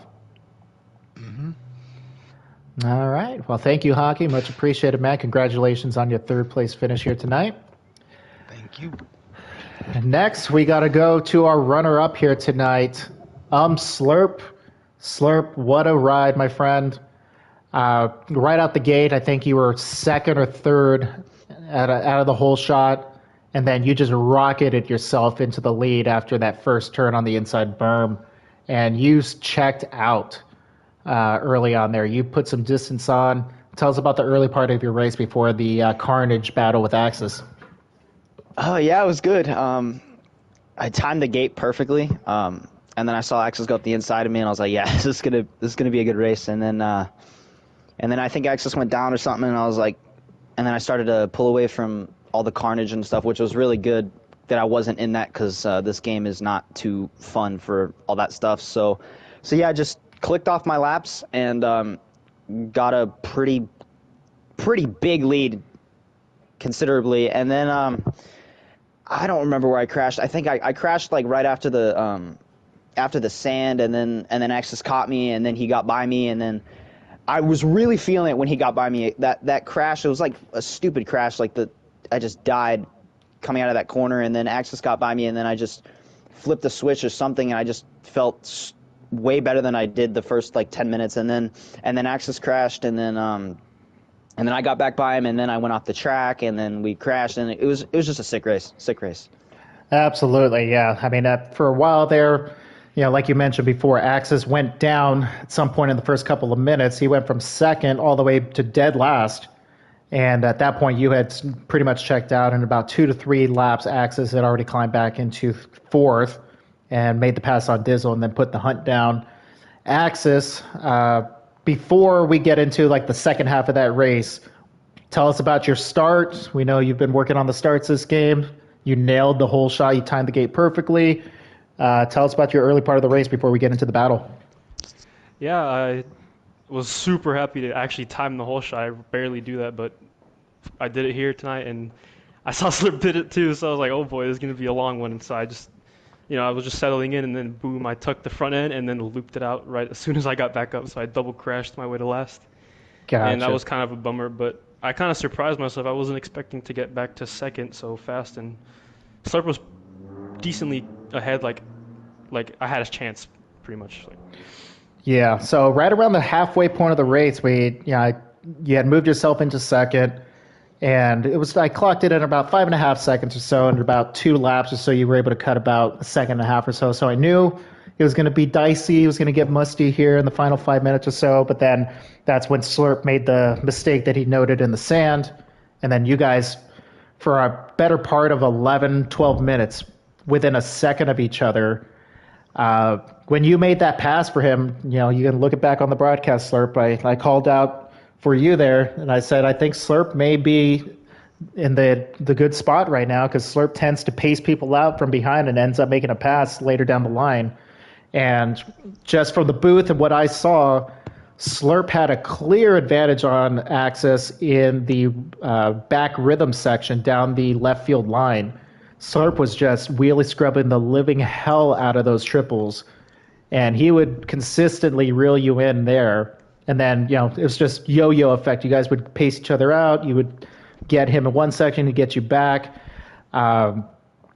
All right. Well, thank you, Hockey. Much appreciated, man. Congratulations on your third place finish here tonight. Thank you. Next, we got to go to our runner-up here tonight, Slurp. Slurp, what a ride, my friend. Right out the gate, I think you were second or third out of the whole shot, and then you just rocketed yourself into the lead after that first turn on the inside berm, and you checked out early on there. You put some distance on. Tell us about the early part of your race before the carnage battle with Axis. Oh, yeah, it was good. I timed the gate perfectly. And then I saw Axis go up the inside of me, and I was like, yeah, this is gonna be a good race. And then I think Axis went down or something, and I was like, and then I started to pull away from all the carnage and stuff, which was really good that I wasn't in that because this game is not too fun for all that stuff. So yeah, I just clicked off my laps and got a pretty big lead, considerably. And then I don't remember where I crashed. I think I crashed like right after the sand, and then Axis caught me, and then he got by me, and then I was really feeling it when he got by me. That crash, it was like a stupid crash, like I just died coming out of that corner, and then Axis got by me, and then I just flipped the switch or something, and I just felt way better than I did the first like 10 minutes, and then Axis crashed, and then I got back by him, and then I went off the track, and then we crashed, and it was just a sick race. Absolutely, yeah. I mean, for a while there, like you mentioned before, Axis went down at some point in the first couple of minutes. He went from second all the way to dead last. And at that point, you had pretty much checked out. In about 2 to 3 laps, Axis had already climbed back into fourth and made the pass on Dizzle and then put the hunt down. Axis, before we get into like the second half of that race, tell us about your start. We know you've been working on the starts this game. You nailed the whole shot. You timed the gate perfectly. Tell us about your early part of the race before we get into the battle. Yeah, I was super happy to actually time the whole shot. I barely do that, but I did it here tonight, and I saw Slurp did it too, so I was like, oh boy, this is gonna be a long one. And so I just, I was just settling in, and then boom, I tucked the front end and then looped it out right as soon as I got back up. So I double crashed my way to last, and that Gotcha. was kind of a bummer. But I kind of surprised myself. I wasn't expecting to get back to second so fast, and Slurp was decently ahead. Like I had a chance, pretty much. Like, Yeah, so right around the halfway point of the race, you had moved yourself into second, and I clocked it in about 5.5 seconds or so, and about 2 laps or so, you were able to cut about a second and a half or so. So I knew it was going to be dicey, it was going to get musty here in the final 5 minutes or so, but then that's when Slurp made the mistake that he noted in the sand, and then you guys, for a better part of 11, 12 minutes, within a second of each other, when you made that pass for him, you can look it back on the broadcast, Slurp. I called out for you there, and I said I think Slurp may be in the good spot right now because Slurp tends to pace people out from behind and ends up making a pass later down the line. And just from the booth and what I saw, Slurp had a clear advantage on Axis in the back rhythm section down the left field line. Slurp was just wheelie scrubbing the living hell out of those triples, and he would consistently reel you in there. And then, it was just yo-yo effect. You guys would pace each other out. You would get him in one section to get you back.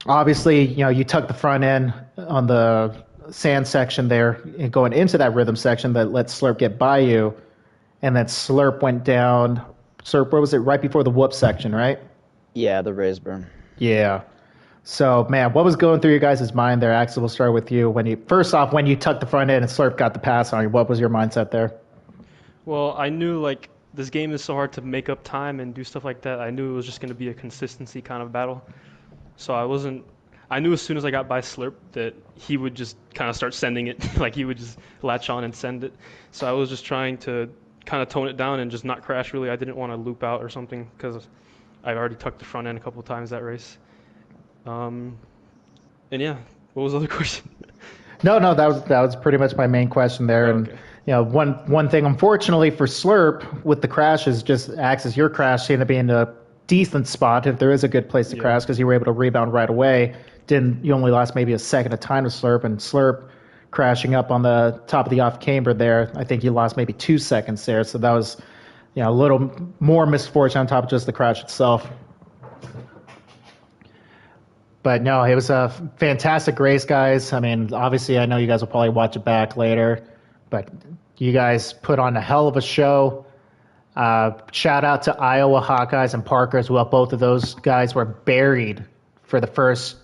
Obviously, you tucked the front end on the sand section there and going into that rhythm section that let Slurp get by you. And then Slurp went down. Slurp, where was it? Right before the whoop section, right? Yeah, the raise burn. Yeah. So, man, what was going through your guys' mind there? Axel, we'll start with you. When you tucked the front end and Slurp got the pass on you, what was your mindset there? well, I knew like this game is so hard to make up time and do stuff like that. I knew it was just going to be a consistency kind of battle. So I knew as soon as I got by Slurp that he would just kind of start sending it. Like he would just latch on and send it. So I was just trying to kind of tone it down and just not crash really. I didn't want to loop out or something because I already tucked the front end a couple of times that race. And yeah, what was the other question? No, that was pretty much my main question there. Oh, And okay. one thing, unfortunately for Slurp, with the crashes, just Axis, your crash seemed to be in a decent spot if there is a good place to crash because you were able to rebound right away. You only lost maybe a second of time to Slurp, and Slurp crashing up on the top of the off camber there, I think you lost maybe 2 seconds there. So that was a little more misfortune on top of just the crash itself. But no, it was a fantastic race, guys. I mean, obviously, I know you guys will probably watch it back later, but you guys put on a hell of a show. Shout out to Iowa Hawkeyes and Parker as well. Both of those guys were buried for the first,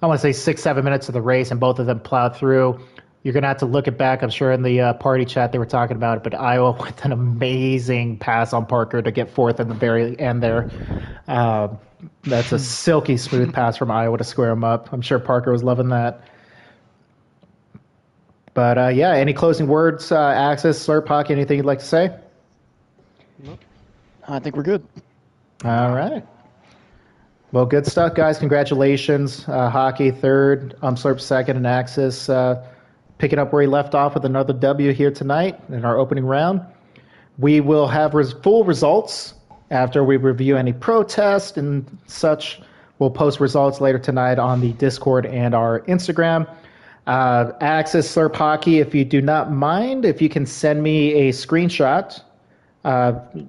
I want to say 6-7 minutes of the race, and both of them plowed through. You're going to have to look it back. I'm sure in the party chat they were talking about it, but Iowa with an amazing pass on Parker to get fourth in the very end there. That's a silky smooth pass from Iowa to square him up. I'm sure Parker was loving that. But yeah, any closing words, Axis, Slurp, Hockey, anything you'd like to say? Nope. I think we're good. All right. Well, good stuff, guys. Congratulations. Hockey third, Slurp second, and Axis picking up where he left off with another W here tonight in our opening round. We will have full results after we review any protest and such. We'll post results later tonight on the Discord and our Instagram. Axis, Slurp, Hockey, if you do not mind, if you can send me a screenshot,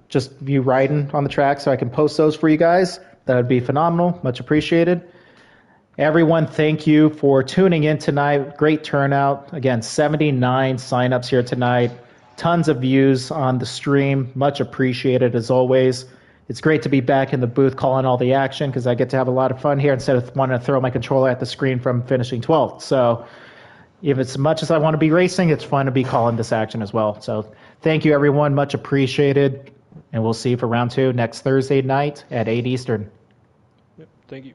just you riding on the track so I can post those for you guys. That would be phenomenal. Much appreciated. Everyone, thank you for tuning in tonight. Great turnout. Again, 79 signups here tonight. Tons of views on the stream. Much appreciated as always. It's great to be back in the booth calling all the action because I get to have a lot of fun here instead of wanting to throw my controller at the screen from finishing 12th. So if it's as much as I want to be racing, it's fun to be calling this action as well. So thank you, everyone. Much appreciated. And we'll see you for round 2 next Thursday night at 8 Eastern. Yep. Thank you.